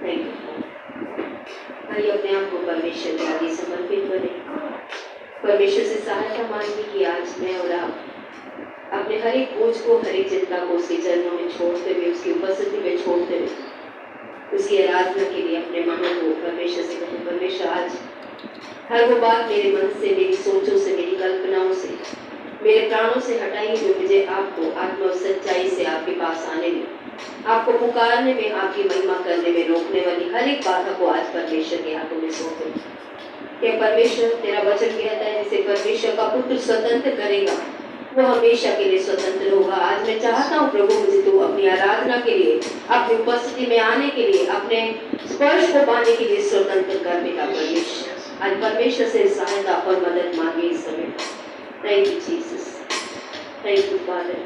Thank you. आइए अपने आप को परमेश्वर के आगे समर्पित करें। परमेश्वर से सहायता मांगे कि आज मैं और आप अपने हर एक बोझ को, हर एक चिंता को उसके चरणों में छोड़ते हुए, उसकी उपस्थिति में छोड़ते हुए उसकी आराधना के लिए अपने मनों को परमेश्वर से कहें, परमेश्वर आज हर वो बात मेरे मन से, मेरी सोचों से, मेरी कल्पनाओं से, मेरे प्राणों से हटाइए जो मुझे आपको आत्मा और सच्चाई से आपके पास आने में, आपको पुकारने में, आपकी महिमा करने में रोकने वाली हर एक बाधा को आज परमेश्वर के हाथों में सौंपे। कि परमेश्वर तेरा वचन कहता है जिसे परमेश्वर का पुत्र स्वतंत्र करेगा वो हमेशा के लिए स्वतंत्र होगा। आज मैं चाहता हूँ प्रभु मुझे तू अपनी आराधना के लिए, अपनी उपस्थिति में आने के लिए, अपने स्पर्श को पाने के लिए स्वतंत्र करने का परमेश्वर आज परमेश्वर से सहायता और मदद मांगे इस समय। Thank you Jesus, thank you father.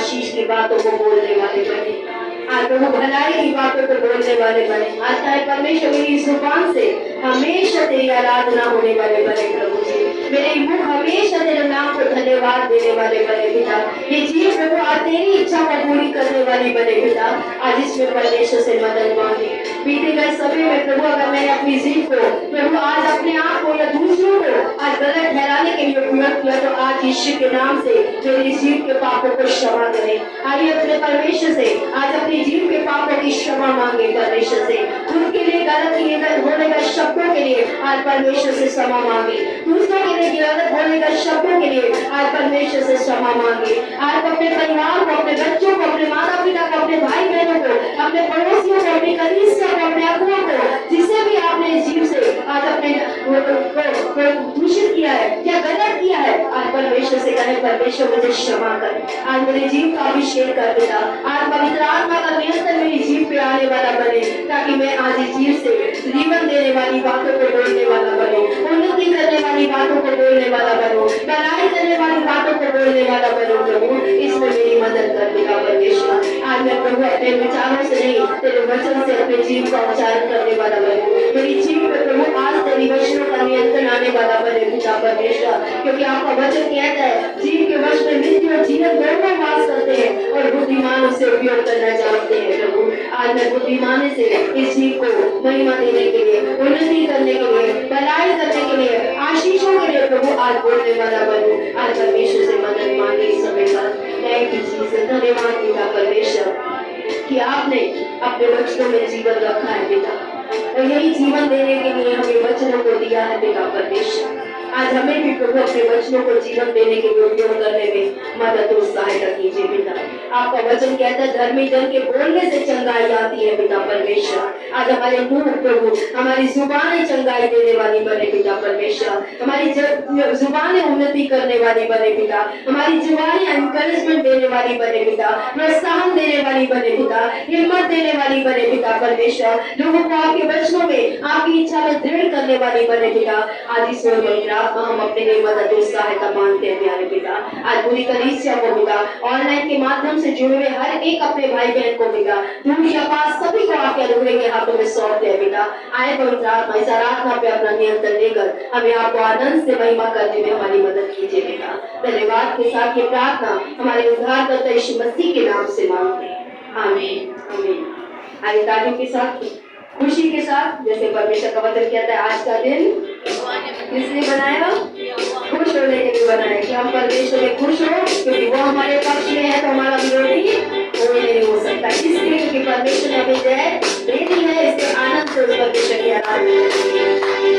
आशीष की बातों को बोलने वाले बने, आज प्रभु भलाई की बातों को बोलने वाले बने। आज चाहे परमेश्वर मेरी जुबान से हमेशा तेरी आराधना होने वाले बने प्रभु जी, मेरे मुख हमेशा तेरे नाम को धन्यवाद देने वाले बने पिता। ये जीव प्रभु आज तेरी इच्छा को पूरी करने वाली बने पिता। आज इसमें परमेश्वर से मदद मांगे। बीते गए समय में प्रभु अगर मैंने अपनी जीव को प्रभु आज अपने आप को या दूसरों को आज गलत ठहराने के लिए उपयोग किया, तो आज यीशु के नाम से मेरी जीव के पापों को क्षमा करें। आइए अपने परमेश्वर से आज अपनी जीव के पापों की क्षमा मांगे परमेश्वर से। खुद के लिए गलत किए गए होने गए शब्दों के लिए आज परमेश्वर से क्षमा मांगे। दूसरों के लिए गलत होने गए शब्दों के लिए आज परमेश्वर से क्षमा मांगे। आज अपने परिवार को, अपने बच्चों को, अपने माता पिता को, अपने भाई बहनों को, अपने पड़ोसियों को, अपनी कलीसिया को, अपने अगुओं को, जिसे भी आपने इस जीव से आज अपने दूषित किया है या गलत किया है, आज परमेश्वर से कहे परमेश्वर मुझे क्षमा कर। आज मेरे जीव का अभिषेक कर देता। आज पवित्र आत्मा का नियंत्रण मेरी जीव पे आने वाला बने, ताकि मैं आज इस जीव से जीवन देने वाली बातों को बोलने वाला बनूं, उन्नति करने वाली बातों को बोलने वाला बनूं, भलाई करने वाली बातों को बोलने वाला बनूं। प्रभु इसमें मेरी मदद कर देगा परमेश्वर। आज मैं प्रभु अपने विचारों से नहीं, तेरे वचन से अपने जीव का उच्चारण करने वाला बनूं। मेरी जीव पे प्रभु आज तेरी वचनों का नियंत्रण आने वाला बने पिता परमेश्वर, क्योंकि आपका वचन कहता है जीव के वश में मृत्यु और जीवन दोनों वास करते हैं और बुद्धिमान उसे उपयोग करना जानते हैं। प्रभु आज मैं बुद्धिमानी से इस जीव को महिमा देने के लिए, उन्नति करने के लिए, भलाई करने के लिए, आशीषों के लिए प्रभु आज बोलने वाला बनूं। आज परमेश्वर से मदद मांगे इस समय पर। थैंक यू जीसस, धन्यवाद पिता परमेश्वर कि आपने अपने वचनों में जीवन रखा है पिता, और यही जीवन देने के लिए हमें वचनों को दिया है पिता परमेश्वर। आज हमें भी प्रभु अपने वचनों को जीवन देने के लिए उपयोग करने में मदद और सहायता कीजिए पिता। आपका वचन कहता है धर्मी जन के बोलने से चंगाई आती है पिता परमेश्वर। आज हमारे मुंह प्रभु, हमारी जुबानें चंगाई देने वाली बने पिता परमेश्वर। हमारी जुबानें उन्नति करने वाली बने पिता। हमारी जुबानें एनकरेजमेंट देने वाली बने पिता, प्रोत्साहन देने वाली बने पिता, हिम्मत देने वाली बने पिता परमेश्वर। लोगों को आपके वचनों में, आपकी इच्छा में दृढ़ करने वाली बने पिता। आज इस हम अपने लिए मदद और सहायता मांगते हैं प्यारे पिता। आज पूरी कलीसिया को पिता, ऑनलाइन के माध्यम से जुड़े हुए हर एक अपने भाई बहन को पिता, दूर या पास सभी को आपके अनुग्रह के हाथों में सौंपते हैं पिता। आए पवित्र आत्मा इस आराधना पे अपना नियंत्रण लेकर हमें आपको आनंद से महिमा करने में हमारी मदद कीजिए पिता। धन्यवाद के साथ ये प्रार्थना हमारे उद्धारकर्ता यीशु मसीह के नाम से मांगते हैं, आमीन आमीन। आइए तालियों के साथ, खुशी के साथ, जैसे परमेश्वर का वचन कहता है आज का दिन किसने बनाया? खुश होने के लिए बनाया। कि हम परमेश्वर में खुश हो, क्योंकि वो हमारे पक्ष में है, तो हमारा विरोधी कोई नहीं हो सकता। इसलिए क्योंकि परमेश्वर ने हमें जय दे दी है, इसके आनंद से उस परमेश्वर की आराधना।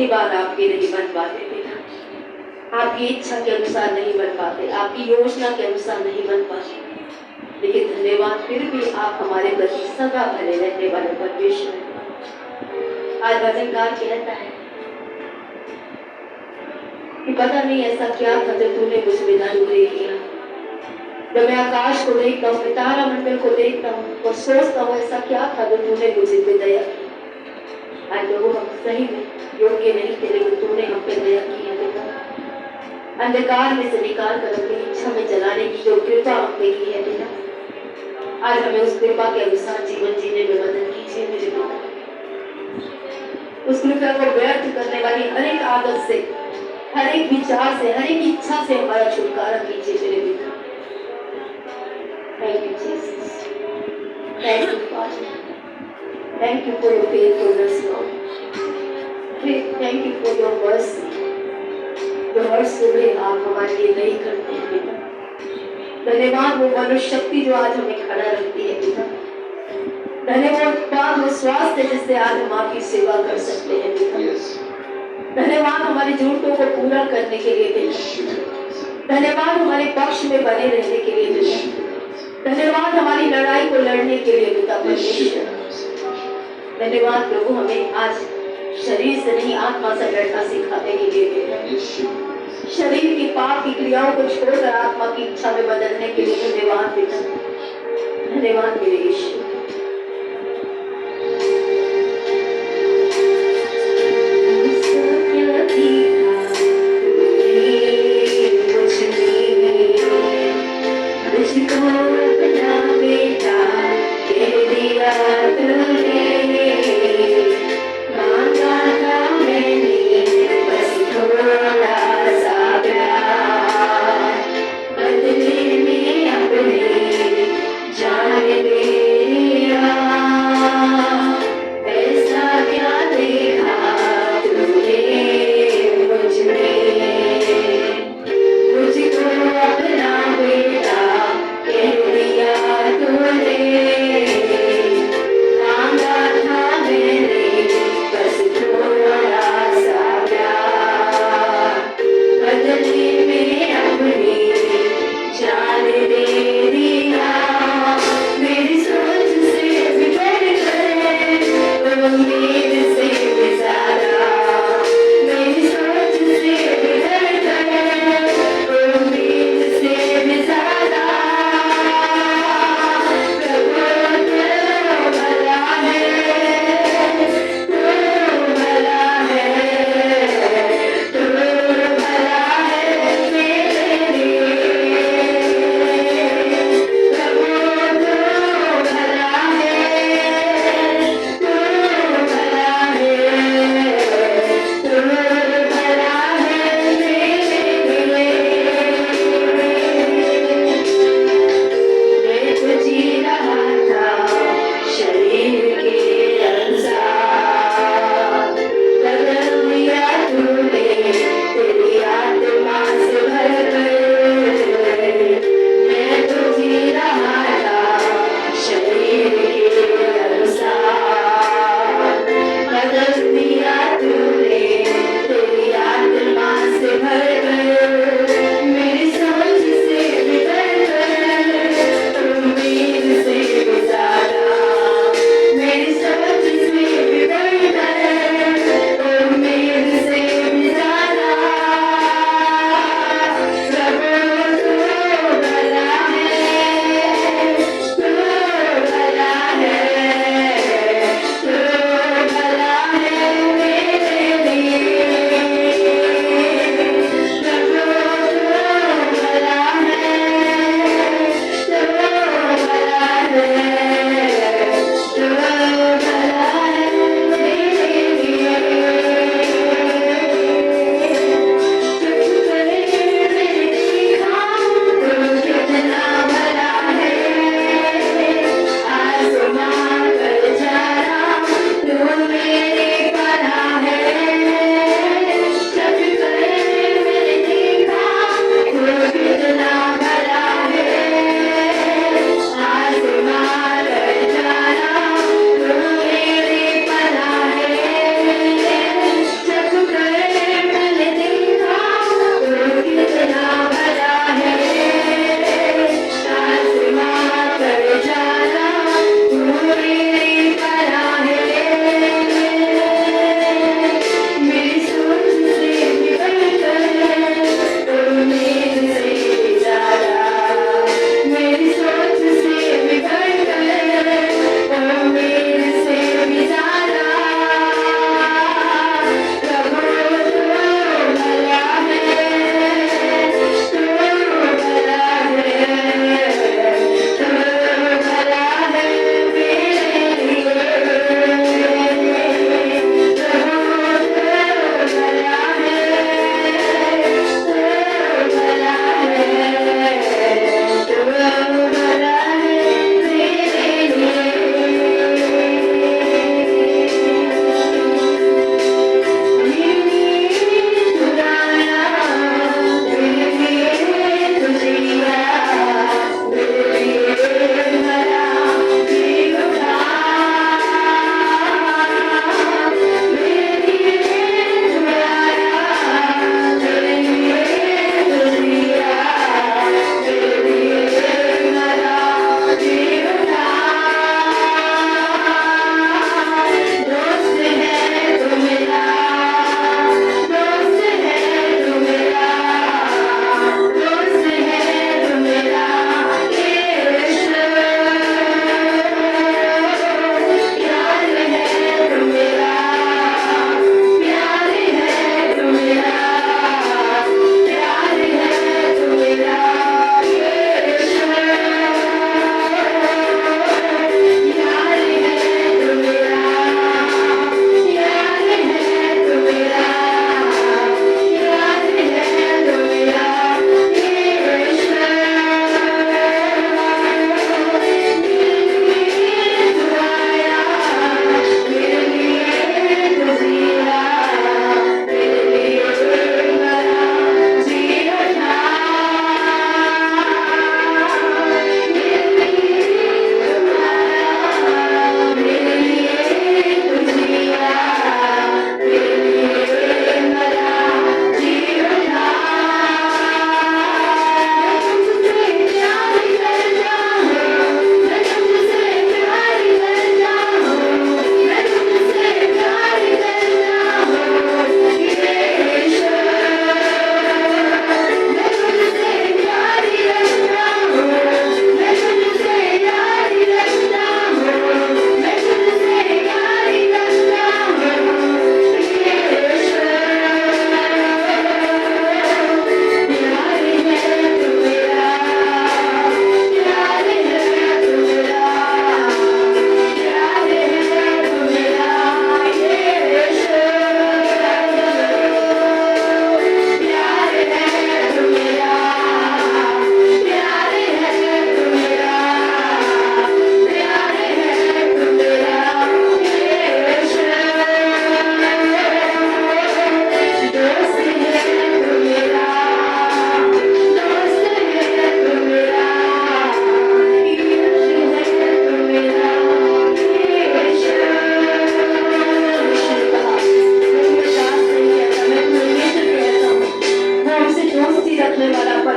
बार आपके नहीं बन पाते पिता, आपकी इच्छा के अनुसार नहीं बन पाते, आपकी योजना के अनुसार नहीं बन पाते, लेकिन धन्यवाद फिर भी आप हमारे प्रति सदा भले रहने वाले परमेश्वर। आज भजनकार कहता है कि पता नहीं ऐसा क्या था जब तूने मुझ में अनुग्रह किया। जब मैं आकाश को देखता हूँ, मैं तारा मंडल को देखता हूँ और सोचता हूँ ऐसा क्या था जो तूने मुझे पे दया की। आज लोगों हम सही में योग्य नहीं थे, लेकिन तूने हम पे दया की है बेटा। अंधकार में से निकाल कर अपनी इच्छा में चलाने की जो कृपा हमने की है बेटा, आज हमें उस कृपा के अनुसार जीवन जीने में मदद कीजिए मेरे पिता। उस कृपा को व्यर्थ करने वाली हर एक आदत से, हर एक विचार से, हर एक इच्छा से हमारा छुटकारा कीजिए मेरे पिता। Thank you Jesus, thank you father, thank you for your faithfulness Lord, thank you for your mercy जो हर सुबह आप हमारे लिए नहीं करते हैं पिता। धन्यवाद वो मनुष्य शक्ति जो आज हमें खड़ा रखती है पिता। धन्यवाद वो स्वास्थ्य जिससे आज हम आपकी सेवा कर सकते हैं पिता। धन्यवाद हमारी जरूरतों को पूरा करने के लिए पिता। धन्यवाद हमारे पक्ष में बने रहने के लिए पिता। धन्यवाद हमारी लड़ाई को लड़ने के लिए पिता परमेश्वर। धन्यवाद प्रभु हमें आज शरीर से नहीं आत्मा से लड़ना सिखाने के लिए पिता। शरीर की पाप की क्रियाओं को छोड़कर आत्मा की इच्छा में बदलने के लिए धन्यवाद पिता। धन्यवाद मेरे ईश्वर। बदले में अपने जान दे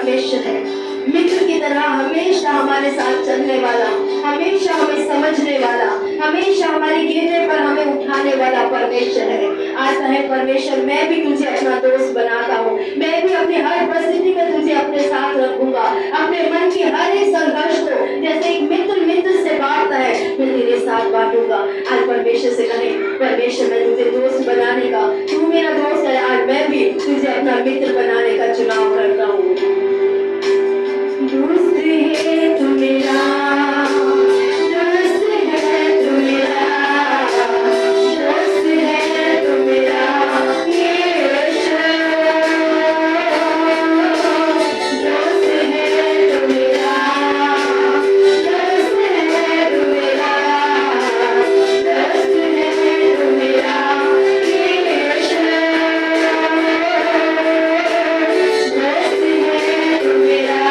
परमेश्वर है, मित्र की तरह हमेशा हमारे साथ चलने वाला, हमेशा हमें समझने वाला, हमेशा हमारे गिरने पर हमें उठाने वाला परमेश्वर है। आज है परमेश्वर, मैं भी तुझे अपना दोस्त बनाता हूँ, मैं भी अपनी हर परिस्थिति में तुझे अपने साथ रखूंगा, अपने मन की हर एक संघर्ष को जैसे एक मित्र से बांटता है, मैं तेरे साथ बांटूंगा। आज परमेश्वर से कहे, परमेश्वर मैं तुझे दोस्त बनाने का, तू मेरा दोस्त है, आज मैं भी तुझे अपना मित्र बनाने का चुनाव करता हूँ। दोस्त है तू मेरा, दोस्त है तू मेरा, दोस्त है तू मेरा यीशु, दोस्त है तू मेरा, दोस्त है तू मेरा, दोस्त है तू मेरा यीशु, दोस्त है तू मेरा।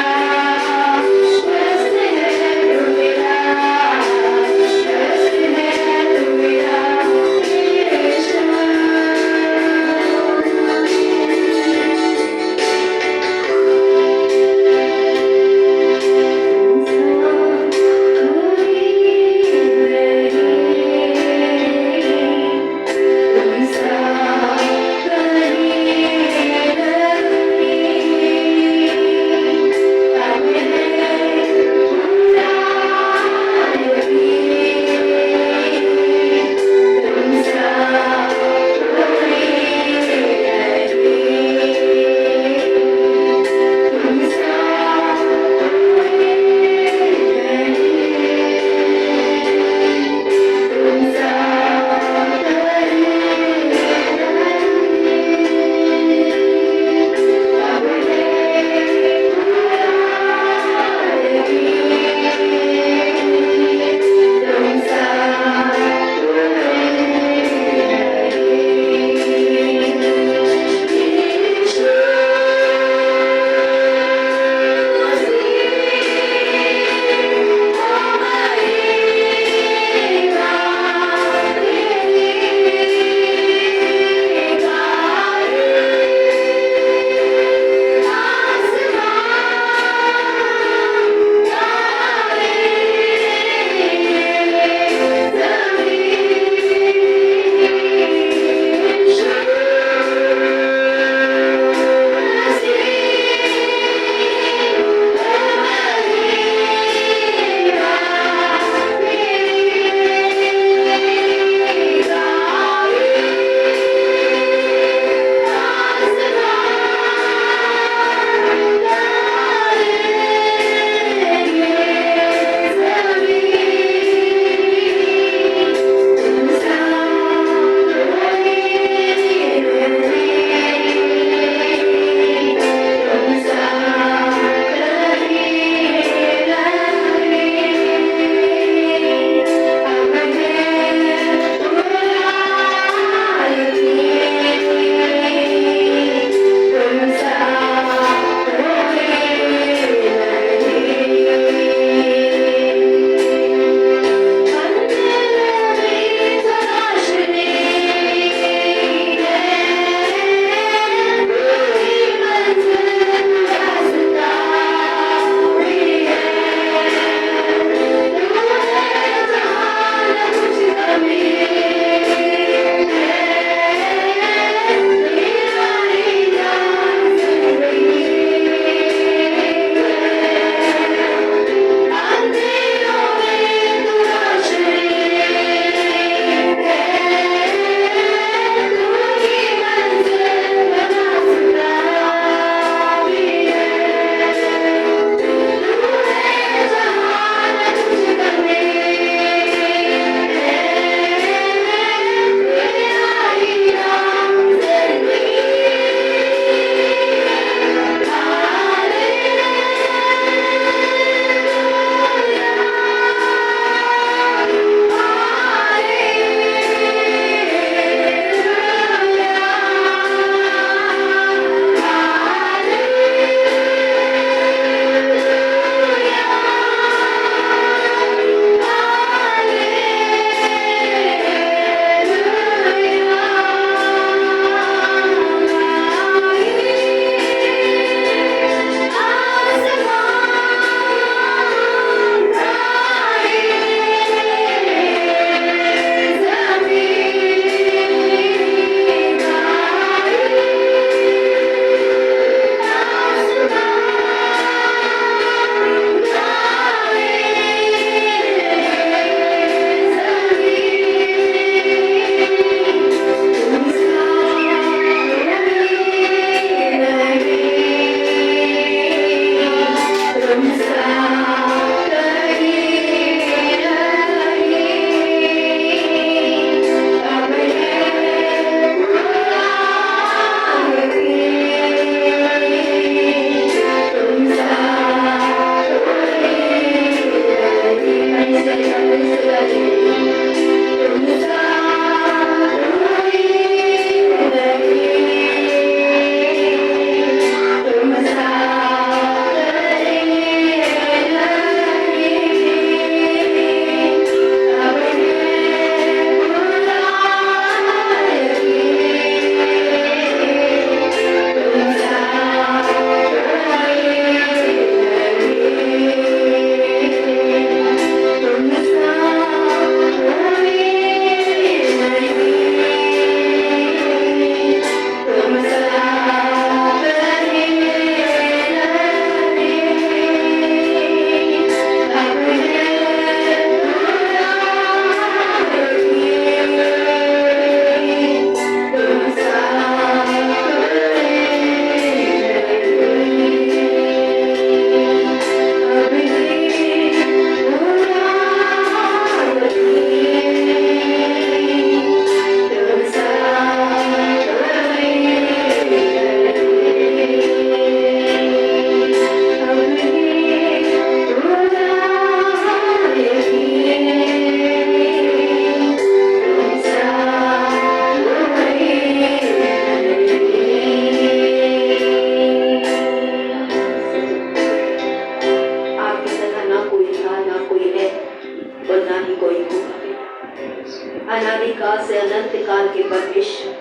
अनादिकाल से अनंत काल के परमेश्वर,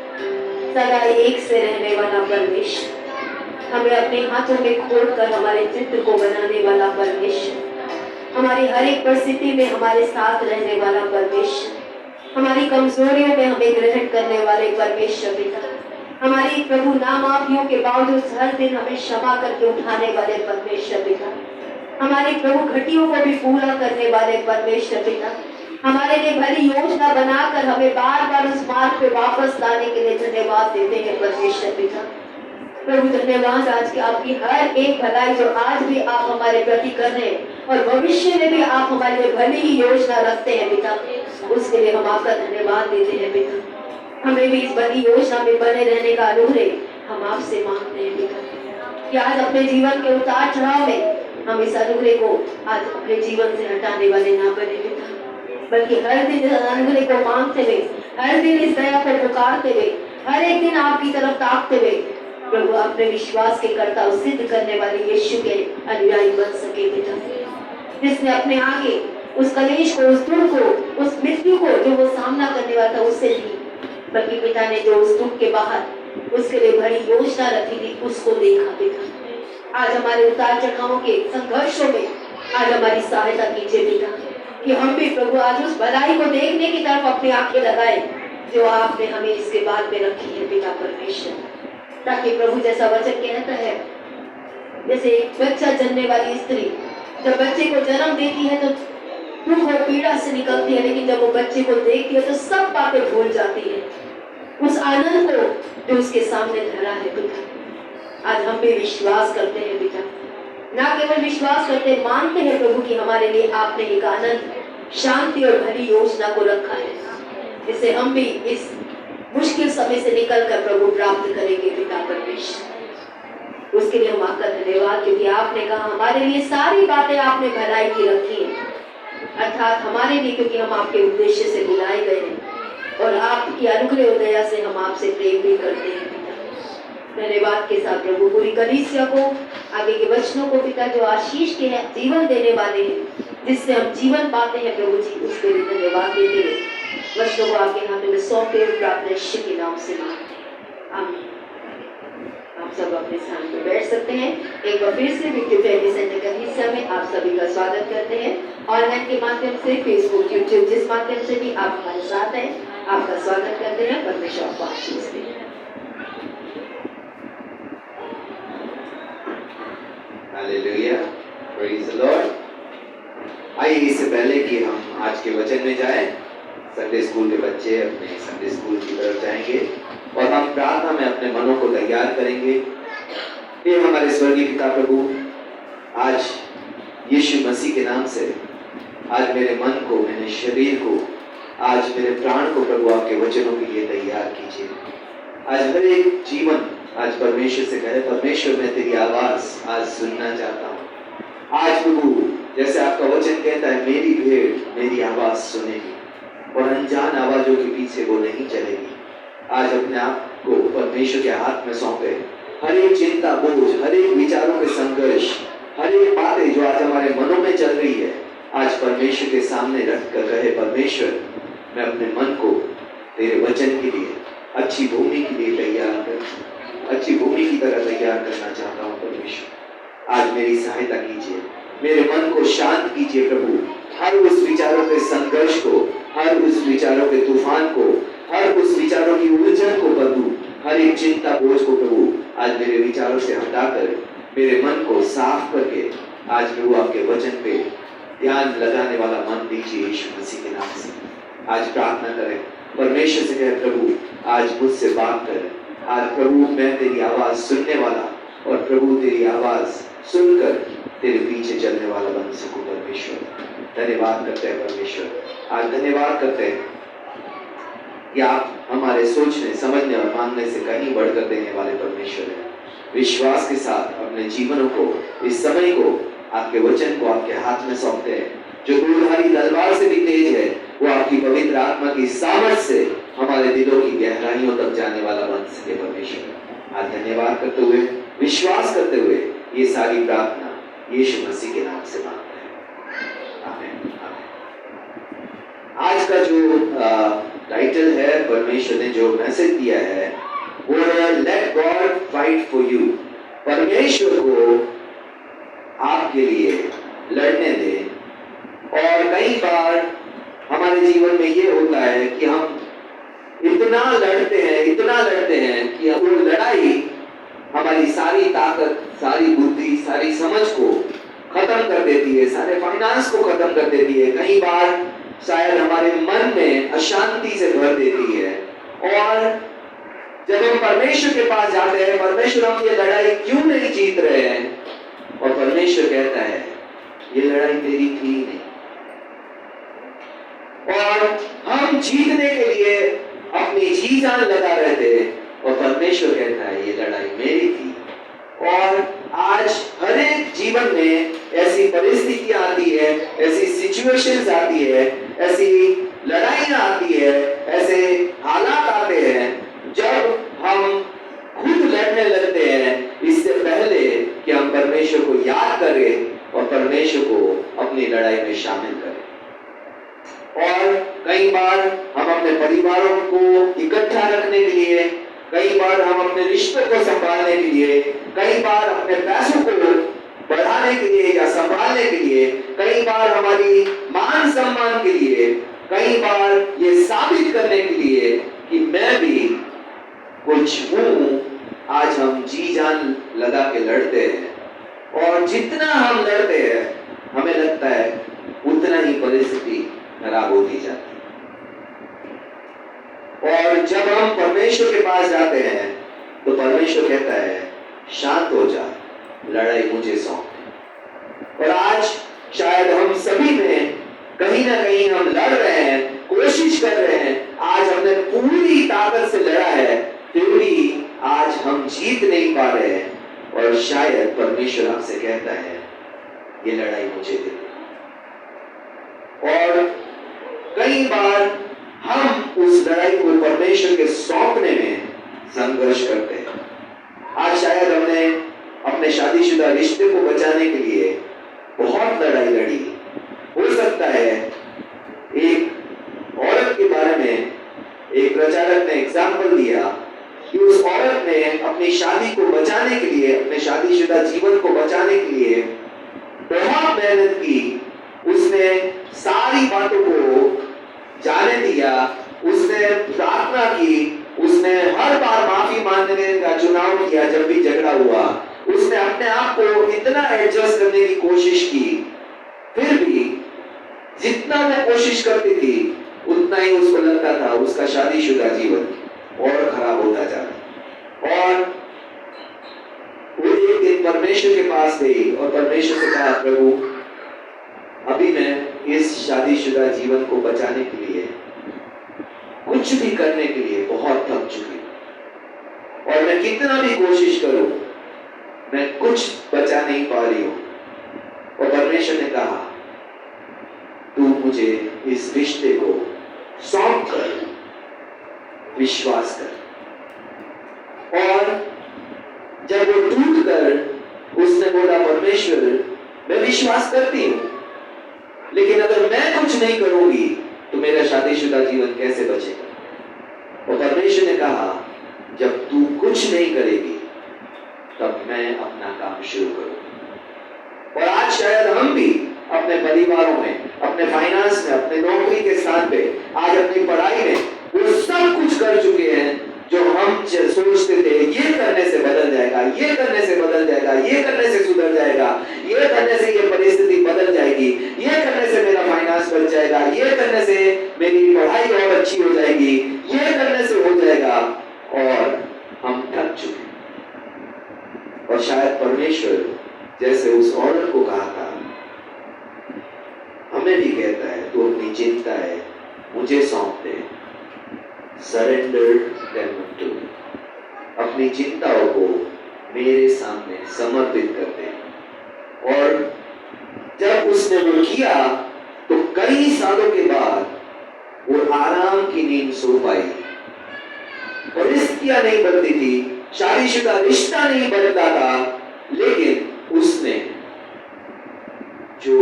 सदा एक से रहने वाला परमेश्वर, हमें अपने हाथों में खोलकर हमारे चित्र को बनाने वाला परमेश्वर, हमारी हर एक परिस्थिति में हमारे साथ रहने वाला परमेश्वर, हमारी कमजोरियों में हमें ग्रहण करने वाले परमेश्वर पिता, हमारी प्रभु नामाफियों के बावजूद हर दिन हमें क्षमा करके उठाने वाले परमेश्वर पिता, हमारी प्रभु घटियों को भी पूरा करने वाले परमेश्वर पिता, हमारे लिए भली योजना बनाकर हमें बार बार उस मार्ग पे वापस लाने के लिए धन्यवाद देते हैं परमेश्वर पिता। प्रभु धन्यवाद आज की आपकी हर एक भलाई जो आज भी आप हमारे प्रति कर रहे हैं और भविष्य में भी आप हमारे लिए भली ही योजना रखते हैं पिता, उसके लिए हम आपका धन्यवाद देते हैं पिता। हमें भी इस भली योजना में बने रहने का अनुग्रह हम आपसे मांगते हैं पिता, कि आज अपने जीवन के उतार चढ़ाव में हम इस अनुग्रह को आज अपने जीवन से हटाने वाले ना बने पिता, बल्कि हर दिन इस अनुग्रह को मांगते हुए, हर दिन इस दया को पुकारते हुए, हर एक दिन आपकी तरफ ताकते हुए प्रभु अपने विश्वास के कर्ता और सिद्ध करने वाले यीशु के अनुयायी बन सके पिता, जिसने अपने आगे उस कलेश को, उस दुख को, उस मृत्यु को जो वो सामना करने वाला था उससे नहीं, बल्कि पिता ने जो उस दुख के बाहर उसके लिए बड़ी योजना रखी थी उसको देखा पिता। आज हमारे उतार चढ़ावों के संघर्षों में आज हमारी सहायता कीजिए पिता, कि हम भी प्रभु आज उस भलाई को देखने की तरफ अपनी आंखें लगाए जो आपने हमें इसके बाद में रखी है पिता परमेश्वर, ताकि प्रभु जैसा वचन कहता है, जैसे एक बच्चा जन्मने वाली स्त्री जब बच्चे को जन्म देती है तो दुख और पीड़ा से निकलती है, लेकिन जब वो बच्चे को देखती है तो सब बातें भूल जाती है, उस आनंद को जो उसके सामने धरा है पिता। आज हम भी विश्वास करते हैं पिता, ना केवल विश्वास करते, मानते हैं प्रभु कि हमारे लिए आपने एक आनंद, शांति और भली योजना को रखा है, जिसे हम भी इस मुश्किल समय से निकलकर प्रभु प्राप्त करेंगे पिता परमेश्वर। उसके लिए हम आपका धन्यवाद, क्योंकि आपने कहा हमारे लिए सारी बातें आपने भलाई की रखी है, अर्थात हमारे लिए, क्योंकि हम आपके उद्देश्य से बुलाए गए हैं और आपकी अनुग्रह और दया से हम आपसे प्रेम भी करते हैं पिता। धन्यवाद के साथ प्रभु पूरी कलीसिया को, आगे के वचनों को पिता जो आशीष के हैं, जीवन देने वाले हैं, जिससे हम जीवन पाते हैं प्रभु जी, उसके लिए धन्यवाद देते हुए वचनों को आपके हाथों में सौंपते हुए प्रार्थना यीशु के नाम से मांगते हैं, आमीन। आप सब अपने स्थान पर बैठ सकते हैं। एक बार फिर से विक्ट्री फैमिली सेंटर का हिस्सा में आप सभी का स्वागत करते हैं। ऑनलाइन के माध्यम से, फेसबुक, यूट्यूब, जिस माध्यम से भी आप हमारे साथ हैं, आपका स्वागत करते हैं। परमेश्वर आपको आशीष दे। Hallelujah, praise the lord. आइए इससे पहले कि हम आज के वचन में जाएं, संडे स्कूल के बच्चे अपने संडे स्कूल की तरफ जाएंगे और हम प्रार्थना में अपने मनों को तैयार करेंगे। ये हमारे स्वर्गीय पिता प्रभु, आज यीशु मसीह के नाम से आज मेरे मन को, मेरे शरीर को, आज मेरे प्राण को प्रभु आपके वचनों के लिए तैयार कीजिए। आज हर एक जीवन आज परमेश्वर से कहे, परमेश्वर मैं तेरी आवाज आज सुनना चाहता हूँ। आज प्रभु जैसे आपका वचन कहता है, मेरी भेड़ मेरी आवाज सुनेगी और अनजान आवाजों के पीछे वो नहीं चलेगी। आज अपने आप को परमेश्वर के हाथ में सौंपे। हर एक चिंता, बोझ, हर एक विचारों के संघर्ष, हर एक बातें जो आज हमारे मनों में चल रही है, आज परमेश्वर के सामने रख कर कहे, परमेश्वर मैं अपने मन को तेरे वचन के लिए, अच्छी भूमि के लिए तैयार कर, अच्छी भूमि की तरह तैयार करना चाहता हूँ। परमेश्वर आज मेरी सहायता कीजिए, मेरे मन को शांत कीजिए प्रभु। हर उस विचारों के संघर्ष को, हर उस विचारों के तूफान को, हर उस विचारों की उलझन को प्रभु, हर एक चिंता बोझ को प्रभु आज मेरे विचारों से हटाकर मेरे मन को साफ करके आज प्रभु आपके वचन पे ध्यान लगाने वाला मन दीजिए यीशु मसीह के नाम से। आज प्रार्थना करें, परमेश्वर से कहें, प्रभु आज मुझसे बात कर। आज प्रभु मैं तेरी आवाज सुनने वाला और प्रभु तेरी आवाज सुनकर तेरे पीछे चलने वाला बन सकूं। परमेश्वर धन्यवाद करते हैं, परमेश्वर आज धन्यवाद करते हैं कि आप हमारे सोचने, समझने और मानने से कहीं बढ़कर देने वाले परमेश्वर हैं। विश्वास के साथ अपने जीवनों को, इस समय को, आपके वचन को आपके हाथ में सौंपते हैं, जो दूरधारी तलवार से भी तेज है, वो आपकी पवित्र आत्मा की सामर्थ से हमारे दिलों की गहराइयों तक जाने वाला बन सके। परमेश्वर आज धन्यवाद करते हुए, विश्वास करते हुए ये सारी प्रार्थना यीशु मसीह के नाम से मांगते हैं, आमीन। आज का जो टाइटल है, परमेश्वर ने जो मैसेज दिया है वो है let God fight for you. परमेश्वर को आपके लिए लड़ने दें। और कई बार हमारे जीवन में ये होता है कि हम इतना लड़ते हैं कि वो लड़ाई हमारी सारी ताकत, सारी बुद्धि, सारी समझ को खत्म कर देती है, सारे फाइनेंस को खत्म कर देती है। कई बार शायद हमारे मन में अशांति से भर देती है। और जब हम परमेश्वर के पास जाते हैं, परमेश्वर हम ये लड़ाई क्यों नहीं जीत रहे हैं, और परमेश्वर कहता है ये लड़ाई तेरी थी नहीं। और हम जीतने के लिए अपनी जी जान लगा रहे थे, और परमेश्वर कहता है ये लड़ाई मेरी थी। और आज हर एक जीवन में ऐसी परिस्थितियां आती है, ऐसी सिचुएशंस आती है, ऐसी लड़ाइयां आती है, ऐसे हालात आते हैं जब हम खुद लड़ने लगते हैं, इससे पहले कि हम परमेश्वर को याद करें और परमेश्वर को अपनी लड़ाई में शामिल करें। और कई बार हम अपने परिवारों को इकट्ठा रखने के लिए, कई बार हम अपने रिश्तों को संभालने के लिए, कई बार अपने पैसों को बढ़ाने के लिए या संभालने के लिए, कई बार हमारी मान सम्मान के लिए, कई बार ये साबित करने के लिए कि मैं भी कुछ हूं, आज हम जी जान लगा के लड़ते हैं। और जितना हम लड़ते हैं हमें लगता है उतना ही परिस्थिति खराब होती जाती है। और जब हम परमेश्वर के पास जाते हैं तो परमेश्वर कहता है शांत हो जा, लड़ाई मुझे सौंप। और आज शायद हम सभी में कहीं ना कहीं हम लड़ रहे हैं, कोशिश कर रहे हैं, आज हमने पूरी ताकत से लड़ा है, फिर भी आज हम जीत नहीं पा रहे हैं। और शायद परमेश्वर आपसे कहता है ये लड़ाई मुझे दे। और कई बार हम उस लड़ाई को परमेश्वर के सौंपने में संघर्ष करते हैं। आज शायद हमने अपने शादीशुदा रिश्ते को बचाने के लिए बहुत लड़ाई लड़ी। हो सकता है एक औरत के बारे में एक प्रचारक ने एग्जाम्पल दिया कि उस औरत ने अपनी शादी को बचाने के लिए, अपने शादीशुदा जीवन को बचाने के लिए बहुत मेहनत की। उसने सारी बातों को जाने दिया, उसने प्रार्थना की, उसने हर बार माफी मांगने का चुनाव किया जब भी झगड़ा हुआ। उसने अपने आप को इतना एडजस्ट करने की कोशिश की, फिर भी जितना वो कोशिश करती थी उतना ही उसको लगता था उसका शादीशुदा जीवन और खराब होता जा रहा। और वो एक दिन परमेश्वर के पास गई और परमेश्वर से कहा, प्रभु अभी मैं इस शादीशुदा जीवन को बचाने के लिए, कुछ भी करने के लिए बहुत थक चुकी हूं, और मैं कितना भी कोशिश करूं मैं कुछ बचा नहीं पा रही हूं। और परमेश्वर ने कहा तू मुझे इस रिश्ते को सौंप कर विश्वास कर। और जब वो टूट कर उसने बोला, परमेश्वर मैं विश्वास करती हूं, लेकिन अगर मैं कुछ नहीं करूंगी तो मेरा शादीशुदा जीवन कैसे बचेगा। और परमेश्वर ने कहा जब तू कुछ नहीं करेगी तब मैं अपना काम शुरू करूंगा। और आज शायद हम भी अपने परिवारों में, अपने फाइनेंस में, अपने नौकरी के स्थान पे, आज अपनी पढ़ाई में वो सब कुछ कर चुके हैं जो हम सोचते थे ये करने से बदल जाएगा, ये करने से बदल जाएगा, ये करने से सुधर जाएगा, ये करने से ये परिस्थिति बदल जाएगी, ये करने से मेरा फाइनेंस बच जाएगा, ये करने से मेरी पढ़ाई और अच्छी हो जाएगी, ये करने से हो जाएगा। और हम थक चुके। और शायद परमेश्वर जैसे उस औरत को कहा था, हमें भी कहता है तू अपनी चिंता है मुझे सौंप दे, सरेंडर देम टू मी। अपनी चिंताओं को मेरे सामने समर्पित कर दे। और जब उसने वो किया तो कई सालों के बाद वो आराम की नींद सो पाई। परिस्थितियां नहीं बदली थी, शादीशुदा रिश्ता नहीं बदला था, लेकिन उसने जो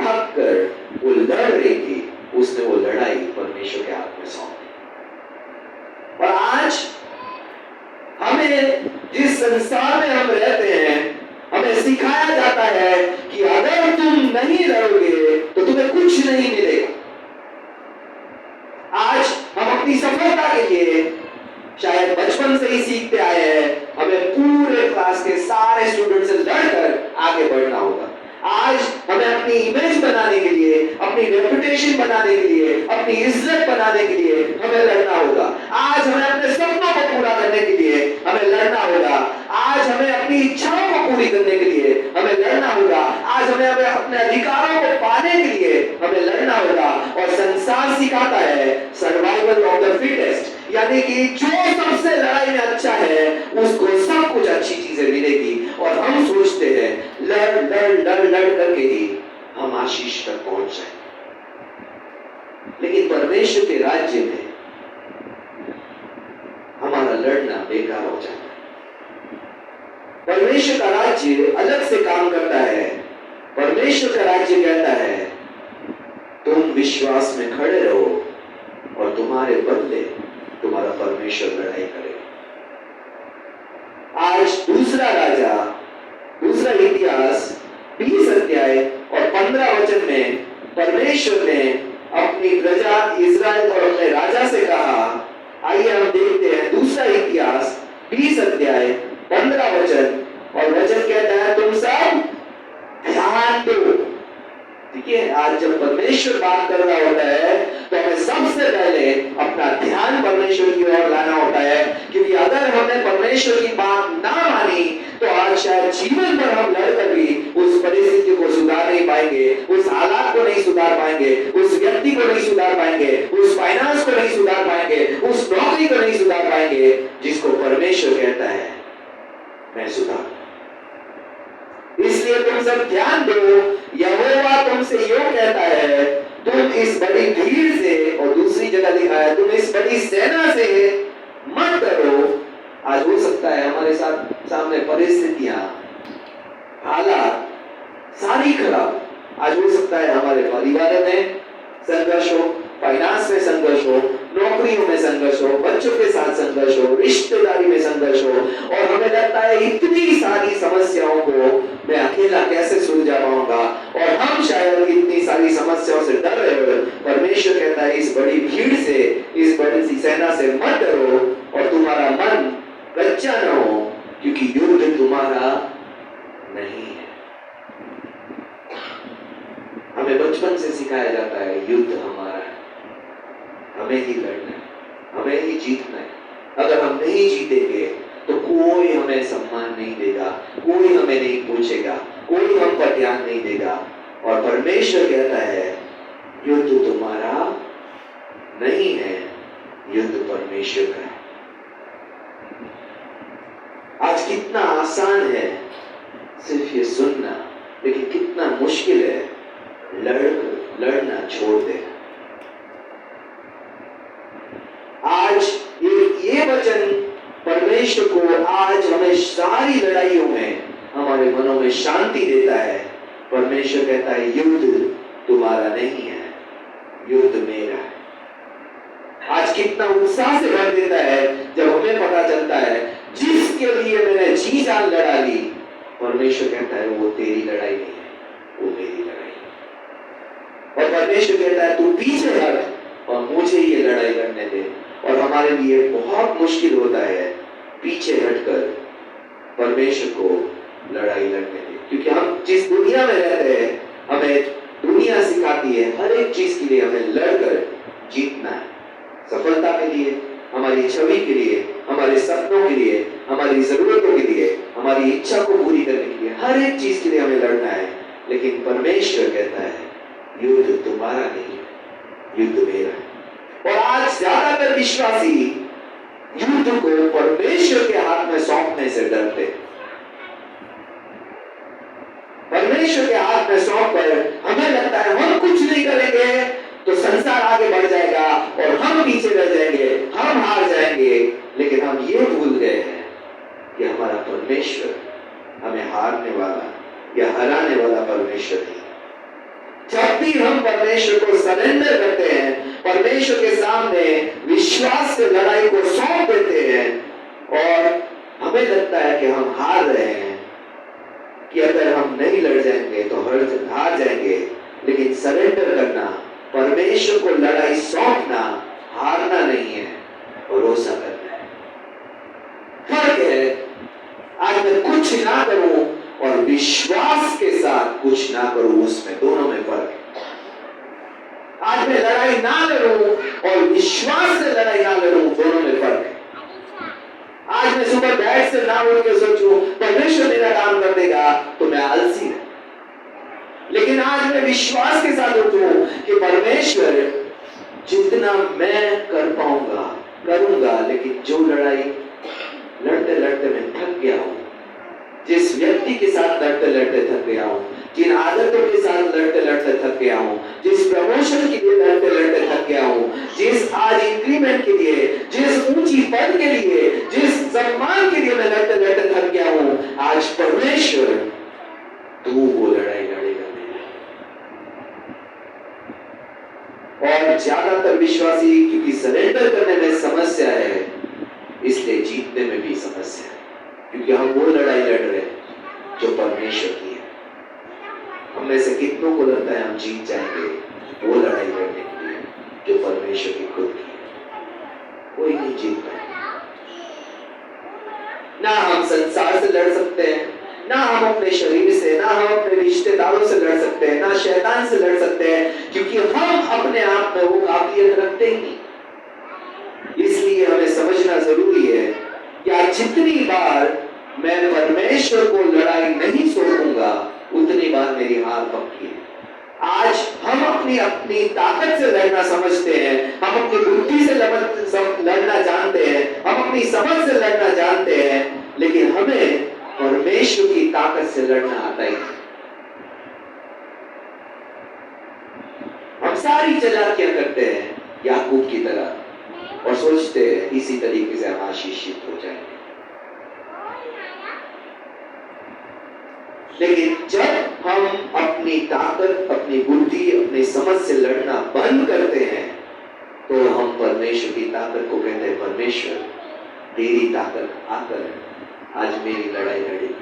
थक कर वो लड़ रही थी, उसने वो लड़ाई परमेश्वर के हाथ में सौंप दी। इमेज बनाने के लिए, अपनी रेपुटेशन बनाने के लिए, अपनी इज्जत बनाने के लिए हमें लड़ना होगा। आज हमें अपने सपनों को पूरा करने के लिए हमें लड़ना होगा। आज हमें अपनी इच्छाओं को पूरी करने के लिए हमें लड़ना होगा। आज हमें अपने अधिकारों को पाने के लिए हमें लड़ना होगा। और संसार सिखाता है सर्वाइवल ऑफ द फिटेस्ट, यानी कि जो सबसे लड़ाई में अच्छा है उसको सब कुछ अच्छी चीजें मिलेगी। और हम सोचते हैं लड़ लड़ लड़ लड़ करके ही हम आशीष तक पहुंच जाए, लेकिन परमेश्वर के राज्य में हमारा लड़ना बेकार हो जाता है। परमेश्वर का राज्य अलग से काम करता है। परमेश्वर का राज्य कहता है तुम विश्वास में खड़े रहो और तुम्हारे बदले तुम्हारा परमेश्वर लड़ाई करेगा। आज दूसरा राजा, दूसरा इतिहास 20 अध्याय और 15 वचन में परमेश्वर ने अपनी प्रजा इस्राएल और अपने राजा से कहा। आइए हम देखते हैं दूसरा इतिहास 20 अध्याय 15 वचन। और वचन कहता है तुम सब ध्यान दो। ठीक है, आज जब परमेश्वर बात कर रहा होता है तो हमें सबसे पहले अपना ध्यान परमेश्वर की ओर लाना होता है, क्योंकि अगर हमने परमेश्वर की बात ना मानी तो आज शायद जीवन भर हम लड़कर भी उस परिस्थिति को सुधार नहीं पाएंगे, उस हालात को नहीं सुधार पाएंगे, उस व्यक्ति को नहीं सुधार पाएंगे, उस फाइनेंस को नहीं सुधार पाएंगे, उस नौकरी को नहीं सुधार पाएंगे जिसको परमेश्वर कहता है मैं सुधार। इसलिए तुम सब ध्यान दो, यहोवा तुमसे यूं कहता है तुम इस बड़ी भीड़ से, और दूसरी जगह लिखा है तुम इस बड़ी सेना से मत डरो। आज हो सकता है हमारे साथ सामने परिस्थितियां, हालात सारी खराब। आज हो सकता है हमारे परिवार में संघर्ष हो, फाइनेंस में संघर्ष हो, नौकरियों में संघर्ष हो, बच्चों के साथ संघर्ष हो, रिश्तेदारी में संघर्ष हो, और हमें लगता है इतनी सारी समस्याओं को मैं अकेला कैसे सुलझा पाऊंगा, और हम शायद इतनी सारी समस्याओं से डर रहे हो। परमेश्वर कहता है इस बड़ी भीड़ से, इस बड़ी सी सेना से मत डरो और तुम्हारा मन कच्चा न हो, क्योंकि युद्ध तुम्हारा नहीं है। हमें बचपन से सिखाया जाता है युद्ध हमारा है, हमें ही लड़ना है, हमें ही जीतना है। अगर हम नहीं जीतेंगे तो कोई हमें सम्मान नहीं देगा, कोई हमें नहीं पूछेगा, कोई हम पर ध्यान नहीं देगा। और परमेश्वर कहता है युद्ध तुम्हारा नहीं है, युद्ध परमेश्वर का है। आज कितना आसान है सिर्फ ये सुनना, लेकिन कितना मुश्किल है लड़ना छोड़ दे। आज ये वचन परमेश्वर को आज हमें सारी लड़ाइयों में हमारे मनों में शांति देता है। परमेश्वर कहता है युद्ध तुम्हारा नहीं है, युद्ध मेरा है। आज कितना उत्साह से भर देता है जब हमें पता चलता है जिसके लिए मैंने जी जान लड़ा ली, परमेश्वर कहता है वो तेरी लड़ाई नहीं है, वो मेरी लड़ाई है। और परमेश्वर कहता है तू पीछे हट और मुझे ये लड़ाई लड़ने दे। और हमारे लिए बहुत मुश्किल होता है पीछे हटकर परमेश्वर को लड़ाई लड़ने दे, क्योंकि हम जिस दुनिया में रहते हैं हमें दुनिया सिखाती है हर एक चीज के लिए हमें लड़कर जीतना है। सफलता के लिए, हमारी छवि के लिए, हमारे सपनों के लिए, हमारी जरूरतों के लिए, हमारी इच्छा को पूरी करने के लिए, हर एक चीज के लिए हमें लड़ना है। लेकिन परमेश्वर कहता है युद्ध तुम्हारा नहीं है, युद्ध मेरा है। और आज ज्यादातर विश्वासी युद्ध को परमेश्वर के हाथ में सौंपने से डरते हैं। परमेश्वर के हाथ में सौंप कर हमें लगता है हम कुछ नहीं करेंगे तो संसार आगे बढ़ जाएगा और हम पीछे रह जाएंगे, हम हार जाएंगे। लेकिन हम ये भूल गए हैं कि हमारा परमेश्वर हमें हारने वाला या हराने वाला परमेश्वर नहीं। जब भी हम परमेश्वर को सरेंडर करते हैं, परमेश्वर के सामने विश्वास से लड़ाई को सौंप देते हैं और हमें लगता है कि हम हार रहे हैं, कि अगर हम नहीं लड़ जाएंगे तो हार जाएंगे। लेकिन सरेंडर करना, परमेश्वर को लड़ाई सौंपना हारना नहीं है, भरोसा करना है। फर्क है आज मैं कुछ ना करूं और विश्वास के साथ कुछ ना करूं, उसमें दोनों में फर्क है। आज मैं लड़ाई ना लड़ूं और विश्वास से लड़ाई ना लड़ूं, दोनों में फर्क है। आज मैं सुबह बेड से ना उठ के सोचूं परमेश्वर मेरा काम कर देगा, तो मैं आलसी हूं। लेकिन आज मैं विश्वास के साथ उठूं कि परमेश्वर जितना मैं कर पाऊंगा करूंगा, लेकिन जो लड़ाई लड़ते लड़ते मैं थक गया हूं, जिस व्यक्ति के साथ लड़ते लड़ते थक गया हूं, जिन आदतों के साथ लड़ते लड़ते थक गया हूं, जिस प्रमोशन के लिए लड़ते लड़ते थक गया हूं, जिस आज इंक्रीमेंट के लिए, जिस ऊंची पद के लिए, जिस सम्मान के लिए मैं लड़ते लड़ते थक गया हूं, आज परमेश्वर तू वो लड़ाई लड़ेगा मेरे। और ज्यादातर विश्वासी क्योंकि सरेंडर करने में समस्या है, इसलिए जीतने में भी समस्या है, क्योंकि हम वो लड़ाई लड़ रहे हैं जो परमेश्वर की है। हम में से कितनों को लगता है हम जीत जाएंगे वो लड़ाई लड़ने के लिए जो परमेश्वर की खुद की है? कोई नहीं जीत पाएगा। ना हम संसार से लड़ सकते हैं, ना हम अपने शरीर से, ना हम अपने रिश्तेदारों से लड़ सकते हैं, ना शैतान से लड़ सकते हैं, क्योंकि हम अपने आप में वो काबिलियत रखते ही नहीं। इसलिए हमें समझना जरूरी है कि आज जितनी बार मैं परमेश्वर को लड़ाई नहीं सौंपूंगा, उतनी बार मेरी हार पक्की है। आज हम अपनी ताकत से लड़ना समझते हैं, हम अपनी बुद्धि से लड़ना जानते हैं, हम अपनी समझ से लड़ना जानते हैं, लेकिन हमें परमेश्वर की ताकत से लड़ना आता ही नहीं। हम सारी चालाकियां करते हैं याकूब की तरह और सोचते हैं इसी तरीके से हम आशीषित हो जाएंगे। लेकिन जब हम अपनी ताकत, अपनी बुद्धि, अपनी समझ से लड़ना बंद करते हैं, तो हम परमेश्वर की ताकत को कहते हैं, परमेश्वर तेरी ताकत आकर आज मेरी लड़ाई लड़ेगी।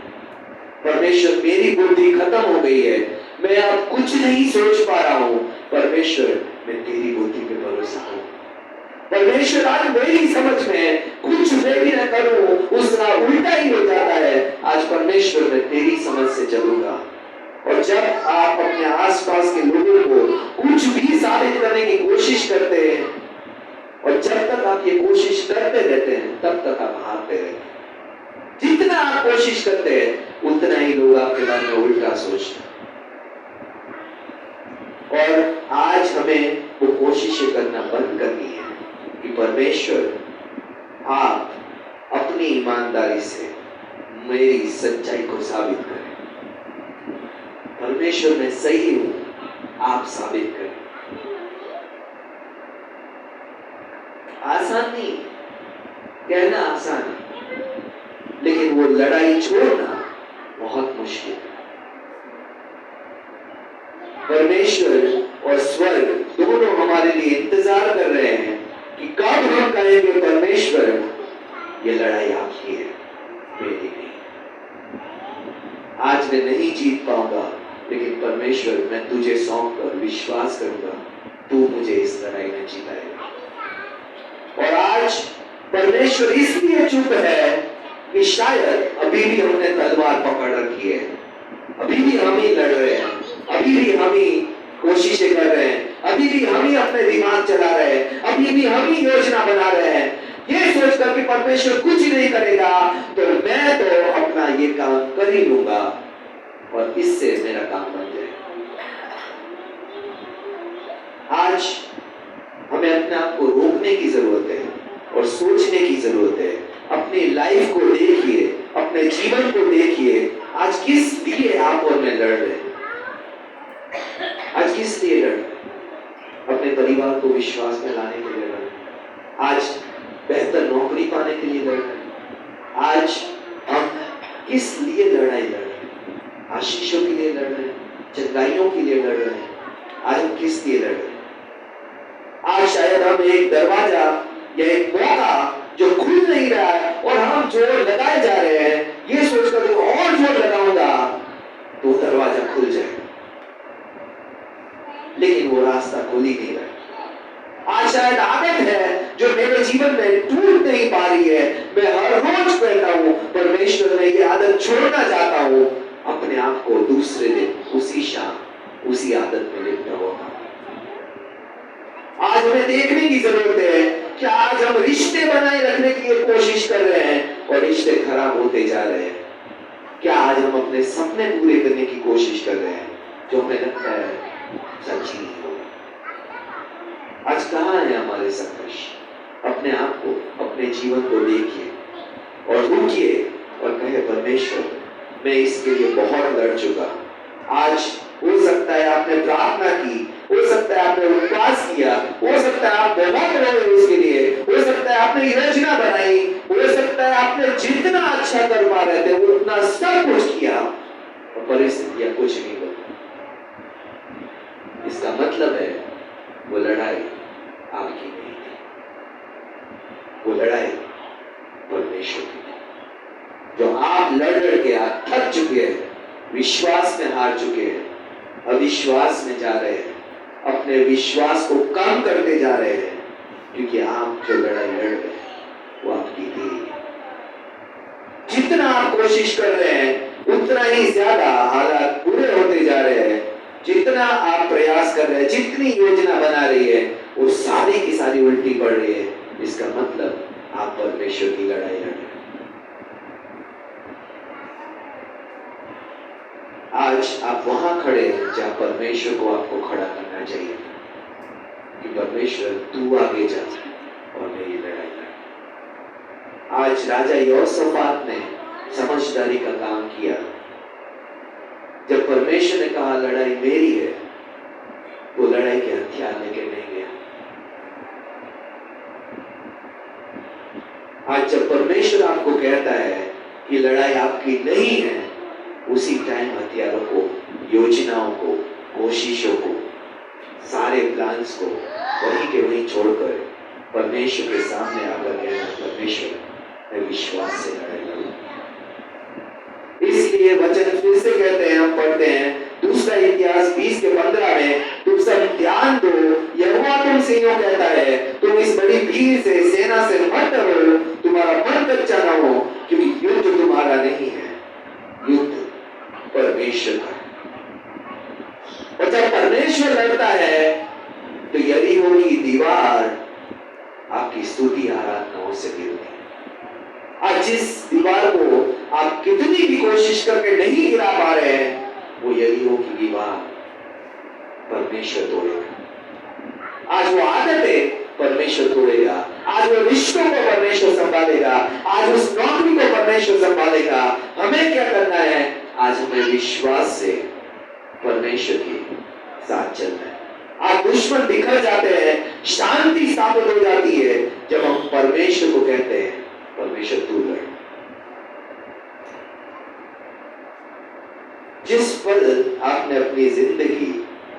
परमेश्वर मेरी बुद्धि खत्म हो गई है, मैं अब कुछ नहीं सोच पा रहा हूं, परमेश्वर मैं तेरी बुद्धि पे भरोसा करूं। परमेश्वर आज मेरी समझ में कुछ मैं भी न करूं, उसका उल्टा ही हो जाता है। आज परमेश्वर मैं तेरी समझ से चलूंगा। और जब आप अपने आसपास के लोगों को कुछ भी साबित करने की कोशिश करते हैं, और जब तक आप ये कोशिश करते रहते हैं, तब तक आप हारते रहते हैं। जितना आप कोशिश करते हैं, उतना ही लोग आपके बारे में उल्टा सोचते हैं। और आज हमें वो कोशिशें करना बंद करनी है कि परमेश्वर आप अपनी ईमानदारी से मेरी सच्चाई को साबित करें। परमेश्वर मैं सही हूं, आप साबित करें। आसान नहीं, कहना आसान है, लेकिन वो लड़ाई छोड़ना बहुत मुश्किल है। परमेश्वर और स्वर्ग दोनों हमारे लिए इंतजार कर रहे हैं कि कब हम कहेंगे परमेश्वर ये लड़ाई आपकी है, मेरी नहीं। आज मैं नहीं जीत पाऊंगा, लेकिन परमेश्वर मैं तुझे सौंप कर विश्वास करूंगा, तू मुझे इस लड़ाई में जिताएगा। और आज परमेश्वर इसलिए चुप है कि शायद अभी भी हमने तलवार पकड़ रखी है, अभी भी हम ही लड़ रहे हैं, अभी भी हम ही कोशिशें कर रहे हैं, अभी भी हम ही अपने दिमाग चला रहे हैं, अभी भी हम ही योजना बना रहे हैं, ये सोचकर कि परमेश्वर कुछ नहीं करेगा, तो मैं तो अपना ये काम कर ही लूंगा और इससे मेरा काम बन जाएगा। आज हमें अपने आप को रोकने की जरूरत है और सोचने की जरूरत है। अपनी लाइफ को देखिए, अपने जीवन को देखिए, आज किस लिए आप और मैं लड़ रहे हैं? आज किस लिए लड़ रहे हैं? अपने परिवार को विश्वास में लाने के लिए लड़ रहे हैं, आज बेहतर नौकरी पाने के लिए लड़ रहे हैं। आज हम किस लिए लड़ाई लड़ रहे हैं? आशीषों के लिए लड़ रहे हैं, चंगाइयों के लिए लड़ रहे हैं। आज हम किस लिए लड़ रहे हैं? आज शायद हम एक दरवाजा या एक मौका जो खुल नहीं रहा है और हम जोर लगाए जा रहे हैं, ये सोचकर और जोर लगाऊंगा तो दरवाजा खुल जाएगा, लेकिन वो रास्ता खुल ही नहीं रहा। आज शायद आदत है जो मेरे जीवन में टूट नहीं पा रही है, मैं हर रोज कहता हूं परमेश्वर मैं ये आदत छोड़ना चाहता हूं, अपने आप को दूसरे दिन उसी उसी आदत में लिप्त होगा। आज हमें देखने की जरूरत है कि आज हम रिश्ते बनाए रखने की कोशिश कर रहे हैं और रिश्ते खराब होते जा रहे हैं। क्या आज हम अपने सपने पूरे करने की कोशिश कर रहे हैं जो हमें लगता है सच्ची नहीं होगा? आज कहाँ है हमारे संघर्ष? अपने आप को, अपने जीवन को देखिए और रुकिए और कहे परमेश्वर, मैं इसके लिए बहुत लड़ चुका। आज हो सकता है आपने प्रार्थना की, हो सकता है आपने उपवास किया, हो सकता है आप बहुत रोए इसके लिए, हो सकता है आपने योजना बनाई, हो सकता है आपने जितना अच्छा कर पा रहे थे उतना सब कुछ किया और परिस्थितियां कुछ नहीं बनी। इसका मतलब है वो लड़ाई आपकी नहीं थी, वो लड़ाई परमेश्वर की थी। जो आप लड़ के आप थक चुके हैं, विश्वास में हार चुके हैं, अविश्वास में जा रहे हैं, अपने विश्वास को कम करते जा रहे हैं, क्योंकि आप जो लड़ाई लड़ रहे हैं वो आपकी थी। जितना आप कोशिश कर रहे हैं उतना ही ज्यादा हालात बुरे होते जा रहे हैं। जितना आप प्रयास कर रहे हैं, जितनी योजना बना रही है, वो सारी की सारी उल्टी पड़ रही है। इसका मतलब आप परमेश्वर की लड़ाई लड़ रहे हैं। आज आप वहां खड़े हैं जहां परमेश्वर को आपको खड़ा करना चाहिए कि परमेश्वर तू आगे जा और मेरी लड़ाई लड़। आज राजा यहोशाफात ने समझदारी का काम किया। जब परमेश्वर ने कहा लड़ाई मेरी है, वो लड़ाई के हथियार लेके नहीं गया। आज जब परमेश्वर आपको कहता है कि लड़ाई आपकी नहीं है, उसी टाइम हथियारों को, योजनाओं को, कोशिशों को, सारे प्लान्स को वहीं के वहीं छोड़कर परमेश्वर के सामने आकर कहना, परमेश्वर मैं विश्वास से लड़ाई लड़ूं। इसलिए वचन फिर से कहते हैं, हम पढ़ते हैं दूसरा इतिहास 20:15 में, तुम सब ध्यान दो, यहोवा तुमसे यूं कहता है, तुम इस बड़ी भीड़ से, सेना से मत डरो, तुम्हारा मन कच्चा न हो, क्योंकि युद्ध तुम्हारा नहीं है, युद्ध परमेश्वर का है। और जब परमेश्वर लड़ता है तो यरीहो की दीवार आपकी स्तुति आराधनाओं से गिरती है। आज जिस दीवार को आप कितनी भी कोशिश करके नहीं गिरा पा रहे हैं, वो यरीहो की दीवार परमेश्वर तोड़ेगा। आज वो आदतें परमेश्वर तोड़ेगा, आज वो रिश्तों को परमेश्वर संभालेगा, आज उस नौकरी को परमेश्वर संभालेगा। हमें क्या करना है? आज हमें विश्वास से परमेश्वर के साथ चलना है। आज दुश्मन बिखर जाते हैं, शांति स्थापित हो जाती है जब हम परमेश्वर को कहते हैं, परमेश्वर तू लड़। जिस पल आपने अपनी जिंदगी,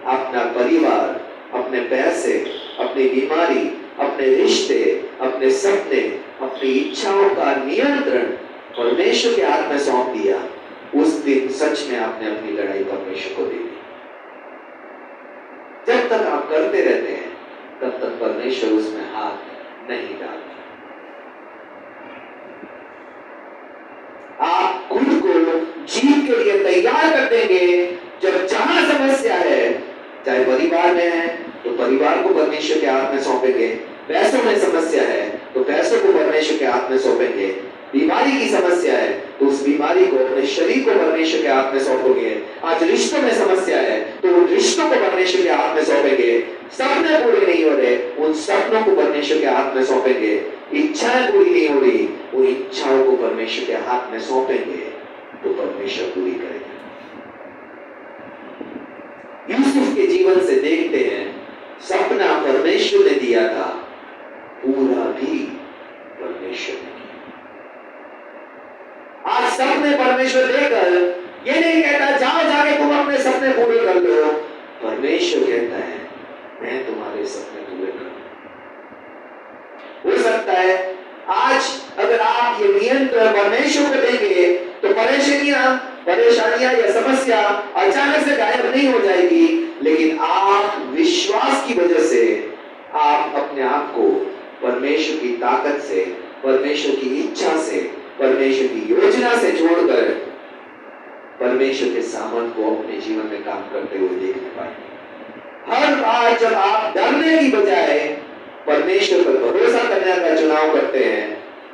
अपना परिवार, अपने पैसे, अपनी बीमारी, अपने रिश्ते, अपने सपने, अपनी इच्छाओं का नियंत्रण परमेश्वर के हाथ में सौंप दिया, उस दिन सच में आपने अपनी लड़ाई परमेश्वर को दे दी। जब तक आप करते रहते हैं तब तक परमेश्वर उसमें हाथ नहीं डालते। आप खुद को जीत के लिए तैयार कर देंगे जब जहां समस्या है, चाहे परिवार में है तो परिवार को परमेश्वर के हाथ में सौंपेंगे, पैसों में समस्या है तो पैसों को परमेश्वर के हाथ में सौंपेंगे, बीमारी की समस्या है तो उस बीमारी को, अपने शरीर को परमेश्वर के हाथ में सौंपोगे। आज रिश्तों में समस्या है तो उन रिश्तों को परमेश्वर के हाथ में सौंपेंगे। सपने पूरे नहीं हो रहे, उन सपनों को परमेश्वर के हाथ में सौंपेंगे। इच्छाएं पूरी नहीं हो रही, वो इच्छाओं को परमेश्वर के हाथ में सौंपेंगे तो परमेश्वर पूरी करेगा। यूसुफ के जीवन से देखते हैं, सपना परमेश्वर ने दिया था, पूरा भी परमेश्वर ने किया। आज सपने परमेश्वर देकर ये नहीं कहता जाओ जाके तुम अपने सपने पूरे कर लो, परमेश्वर कहता है मैं तुम्हारे सपने पूरे करूं। हो सकता है आज अगर आप ये नियंत्रण परमेश्वर को देंगे तो परेशानियां या समस्या अचानक से गायब नहीं हो जाएगी, लेकिन आप विश्वास की वजह से आप अपने आप को परमेश्वर की ताकत से, परमेश्वर की इच्छा से, परमेश्वर की योजना से जोड़कर परमेश्वर के सामर्थ को अपने जीवन में काम करते हुए देखने पाएंगे। हर बार जब आप डरने की बजाय परमेश्वर पर भरोसा करने का चुनाव करते हैं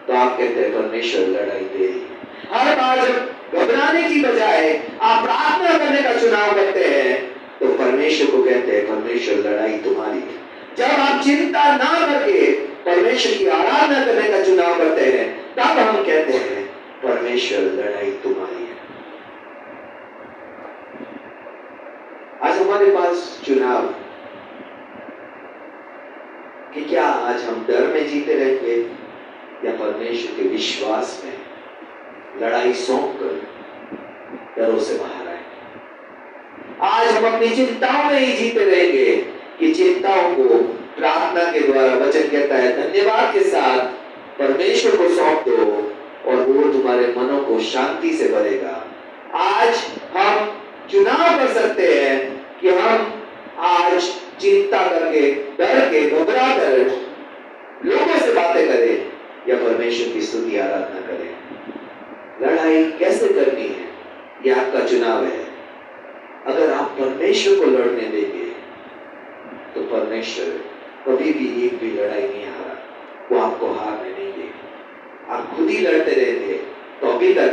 तो आप कहते हैं परमेश्वर लड़ाई दे रही है। हर बार जब घबराने की बजाय आप प्रार्थना करने का चुनाव करते हैं तो परमेश्वर को कहते हैं परमेश्वर लड़ाई तुम्हारी है। जब आप चिंता ना करके परमेश्वर की आराधना करने का चुनाव करते हैं तब हम कहते हैं परमेश्वर लड़ाई तुम्हारी है। आज हमारे पास चुनाव कि क्या आज हम डर में जीते रहेंगे या परमेश्वर के विश्वास में लड़ाई सौंप कर डरों से बाहर आएंगे। आज हम अपनी चिंताओं में ही जीते रहेंगे कि चिंताओं को प्रार्थना के द्वारा वचन कहता है धन्यवाद के साथ परमेश्वर को सौंप दो और वो तुम्हारे मनों को शांति से भरेगा। आज हम चुनाव कर सकते हैं कि हम आज चिंता करके डर के घबरा कर लोगों से बातें करें या परमेश्वर की स्तुति आराधना करें। लड़ाई कैसे करनी है यह आपका चुनाव है। अगर आप परमेश्वर को लड़ने देंगे तो परमेश्वर कभी भी एक भी लड़ाई नहीं हारा, वो आपको हारने नहीं देगा। आप खुद ही लड़ते रहेंगे तो अभी तक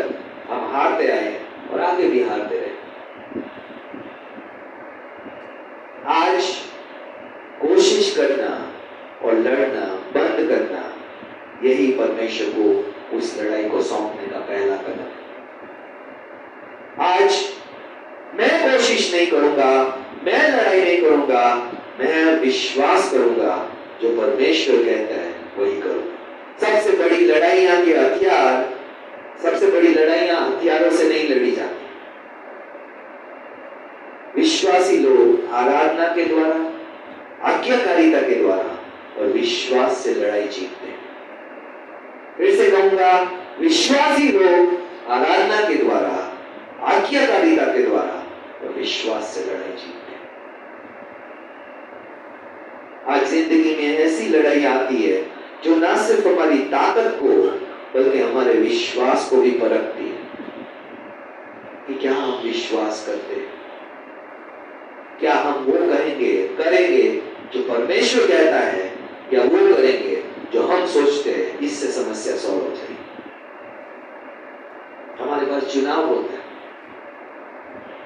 हम हारते आए और आगे भी हारते रहे। आज कोशिश करना और लड़ना बंद करना यही परमेश्वर को उस लड़ाई को सौंपने का पहला कदम है। आज मैं कोशिश नहीं करूंगा, मैं लड़ाई नहीं करूंगा, मैं विश्वास करूंगा जो परमेश्वर कहता है वही करूंगा। सबसे बड़ी लड़ाइयां के हथियार, सबसे बड़ी लड़ाइयां हथियारों से नहीं लड़ी जाती। विश्वासी लोग आराधना के द्वारा, आज्ञाकारिता के द्वारा और विश्वास से लड़ाई जीतते हैं। फिर से कहूंगा, विश्वासी लोग आराधना के द्वारा, आज्ञाकारिता के द्वारा और विश्वास से लड़ाई जीतते हैं। आज जिंदगी में ऐसी लड़ाई आती है जो ना सिर्फ हमारी ताकत को बल्कि हमारे विश्वास को भी परखती है कि क्या हम विश्वास करते हैं, क्या हम वो कहेंगे करेंगे जो परमेश्वर कहता है या वो करेंगे जो हम सोचते हैं इससे समस्या सॉल्व हो जाएगी। हमारे पास चुनाव होता है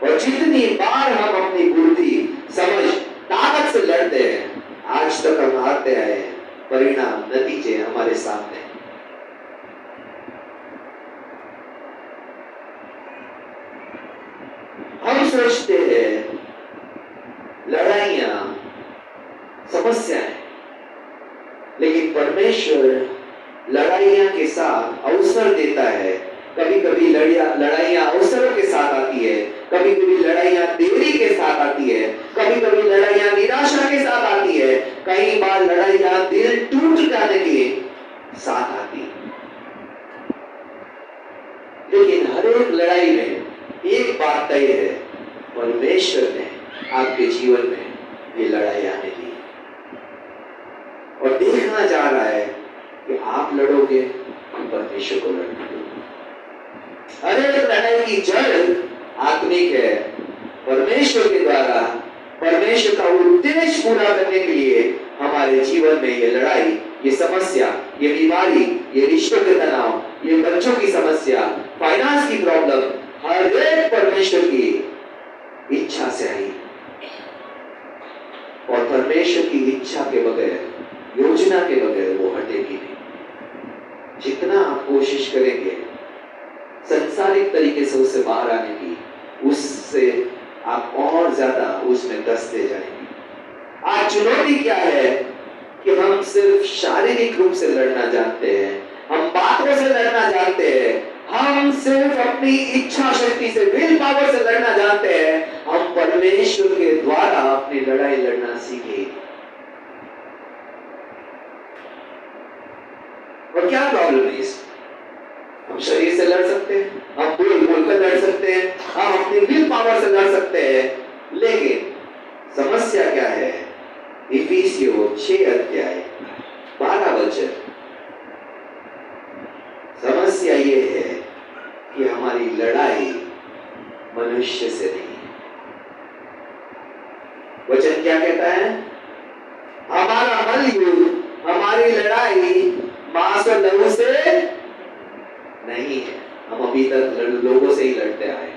और जितनी बार हम अपनी बुद्धि समझ ताकत से लड़ते हैं आज तक हम हारते आए हैं। परिणाम नतीजे हमारे सामने। हम सोचते हैं लड़ाइयां समस्याएं, लेकिन परमेश्वर लड़ाइयां के साथ अवसर देता है। कभी कभी लड़ाइयां अवसरों के साथ आती है, कभी कभी लड़ाइयां देरी के साथ आती है, कभी कभी लड़ाइयां निराशा के साथ आती है, कई बार लड़ाइयां दिल टूट जाने के साथ आती है। लेकिन हर एक लड़ाई में एक बात तय है, परमेश्वर ने आपके जीवन में ये लड़ाई आने दी और देखना चाह रहा है कि आप लड़ोगे कि परमेश्वर को लड़ने दोगे। हर एक लड़ाई की जड़ आत्मिक है। परमेश्वर के द्वारा परमेश्वर का उद्देश्य पूरा करने के लिए हमारे जीवन में ये लड़ाई, ये समस्या, ये बीमारी, ये रिश्तों के तनाव, ये बच्चों की समस्या, फाइनेंस की प्रॉब्लम, हर एक परमेश्वर की इच्छा से आई और परमेश्वर की इच्छा के बगैर, योजना के बगैर वो हटेगी नहीं। जितना आप कोशिश करेंगे संसारिक तरीके से उससे बाहर आने की, उससे आप और ज्यादा उसमें दसते जाएंगे। आज चुनौती क्या है कि हम सिर्फ शारीरिक रूप से लड़ना जानते हैं, हम बातों से लड़ना जानते हैं, हम सिर्फ अपनी इच्छा शक्ति से, विल पावर से लड़ना जानते हैं। हम परमेश्वर के द्वारा अपनी लड़ाई लड़ना सीखे। और क्या प्रॉब्लम है इसमें? हम शरीर से लड़ सकते हैं, हम बोल कर लड़ सकते हैं, हम अपनी विल पावर से लड़ सकते हैं, लेकिन समस्या क्या है? इफिसियों 6 अध्याय 12 वचन। समस्या ये है कि हमारी लड़ाई वचन क्या कहता है? हमारा मलयुद्ध, हमारी लड़ाई मांस और लहू से नहीं है। हम अभी तक लोगों से ही लड़ते आए।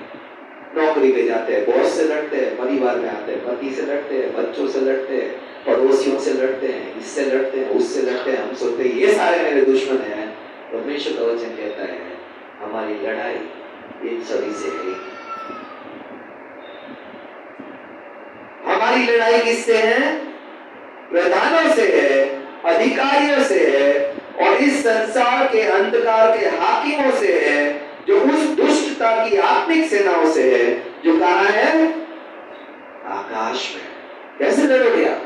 नौकरी पे जाते हैं, बॉस से लड़ते हैं, परिवार में आते हैं, पति से लड़ते हैं, बच्चों से लड़ते हैं, पड़ोसियों से लड़ते हैं, इससे लड़ते हैं, उससे लड़ते हैं। हम सोचते हैं ये सारे मेरे दुश्मन हैं। परमेश्वर का वचन कहता है हमारी लड़ाई इन सभी से है। हमारी लड़ाई किससे है? प्रधानों से है, अधिकारियों से है, और इस संसार के अंधकार के हाकिमों से है, जो उस दुष्टता की आत्मिक सेनाओं से है, जो कहां है? आकाश में। कैसे लड़ोगे आप?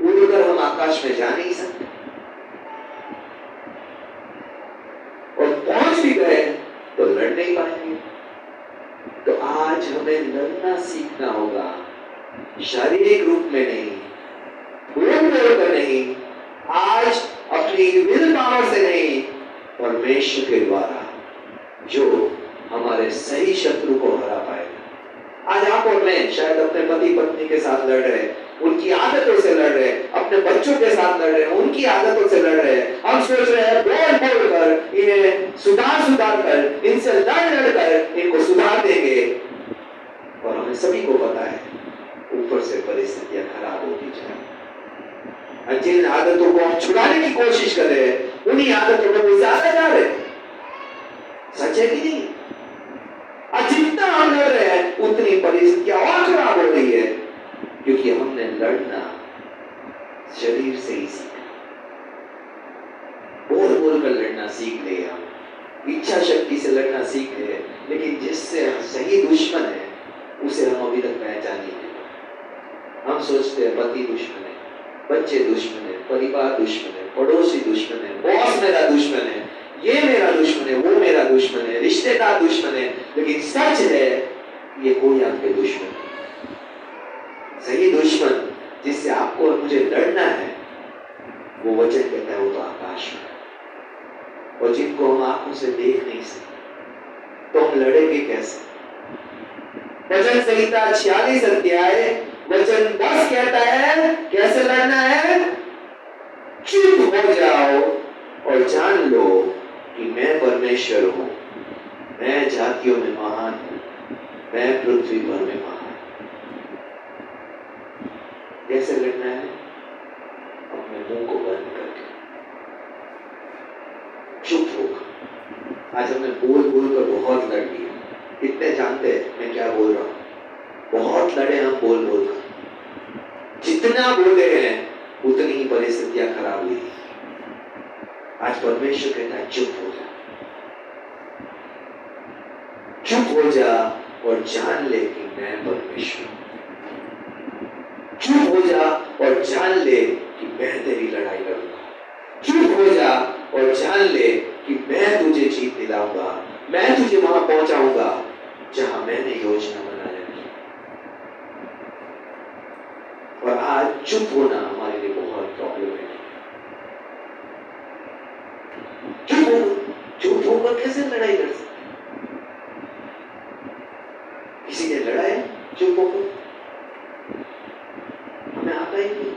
उड़कर हम आकाश में जा नहीं सकते, और पहुंच भी गए तो लड़ नहीं पाएंगे। तो आज हमें लड़ना सीखना होगा, शारीरिक रूप में नहीं, बोल कर नहीं, आज अपनी विल पावर से नहीं, परमेश्वर के द्वारा जो हमारे सही शत्रु को हरा पाएगा। आज आप और मैं शायद अपने पति पत्नी के साथ लड़ रहे हैं, उनकी आदतों से लड़ रहे हैं, अपने बच्चों के साथ लड़ रहे हैं, उनकी आदतों से लड़ रहे हैं। हम सोच रहे हैं बोल कर इन्हें सुधार कर, इनसे लड़ कर इनको सुधार देंगे, और हमें सभी को पता है ऊपर से परिस्थितियां खराब होती जाए। जिन आदतों को हम छुड़ाने की कोशिश कर रहे हैं, उन्हीं आदतों में वो ज्यादा जा रहे हैं। सच है कि नहीं? जितना हम लड़ रहे हैं उतनी परिस्थितियां और खराब हो रही है, क्योंकि हमने लड़ना शरीर से ही सीखा। बोल कर लड़ना सीख ले, हम इच्छा शक्ति से लड़ना सीख ले, लेकिन जिससे हम सही दुश्मन है उसे हम अभी तक पहचान नहीं पाए। हम सोचते हैं पति दुश्मन है, बच्चे दुश्मन है, परिवार दुश्मन है, पड़ोसी दुश्मन है, बॉस मेरा दुश्मन है, ये मेरा दुश्मन है, वो मेरा दुश्मन है, रिश्तेदार दुश्मन है। लेकिन सच है ये कोई आपके दुश्मन नहीं। सही दुश्मन जिससे आपको और मुझे लड़ना है, वो वचन कहता है वो तो आकाश में, और जिनको हम आंखों से देख नहीं सकते, तो हम लड़ेंगे कैसे? वचन संहिता 46 अध्याय वचन 10 कहता है कैसे लड़ना है? चुप हो जाओ और जान लो कि मैं परमेश्वर हूं, मैं जातियों में महान हूं, मैं पृथ्वी भर में महान। कैसे लड़ना है? अपने मुंह को बंद करके, चुप होकर। आज हमने बोल कर बहुत लड़ लिया। कितने जानते हैं मैं क्या बोल रहा हूं? बहुत लड़े हम बोल कर। जितना बोले हैं उतनी ही परिस्थितियां खराब हुई। आज परमेश्वर कहता है चुप हो जा, चुप हो जा और जान ले कि मैं परमेश्वर हूं। चुप हो जा और जान ले कि मैं तेरी लड़ाई लड़ूंगा। चुप हो जा और जान ले कि मैं तुझे जीत दिलाऊंगा, मैं तुझे वहां पहुंचाऊंगा जहां मैंने योजना बनाया। और आज चुप होना हमारे लिए बहुत प्रॉब्लम है। चुप होकर कैसे लड़ाई लड़ सकते? किसी ने लड़ा है चुप होकर? हमें आता ही नहीं।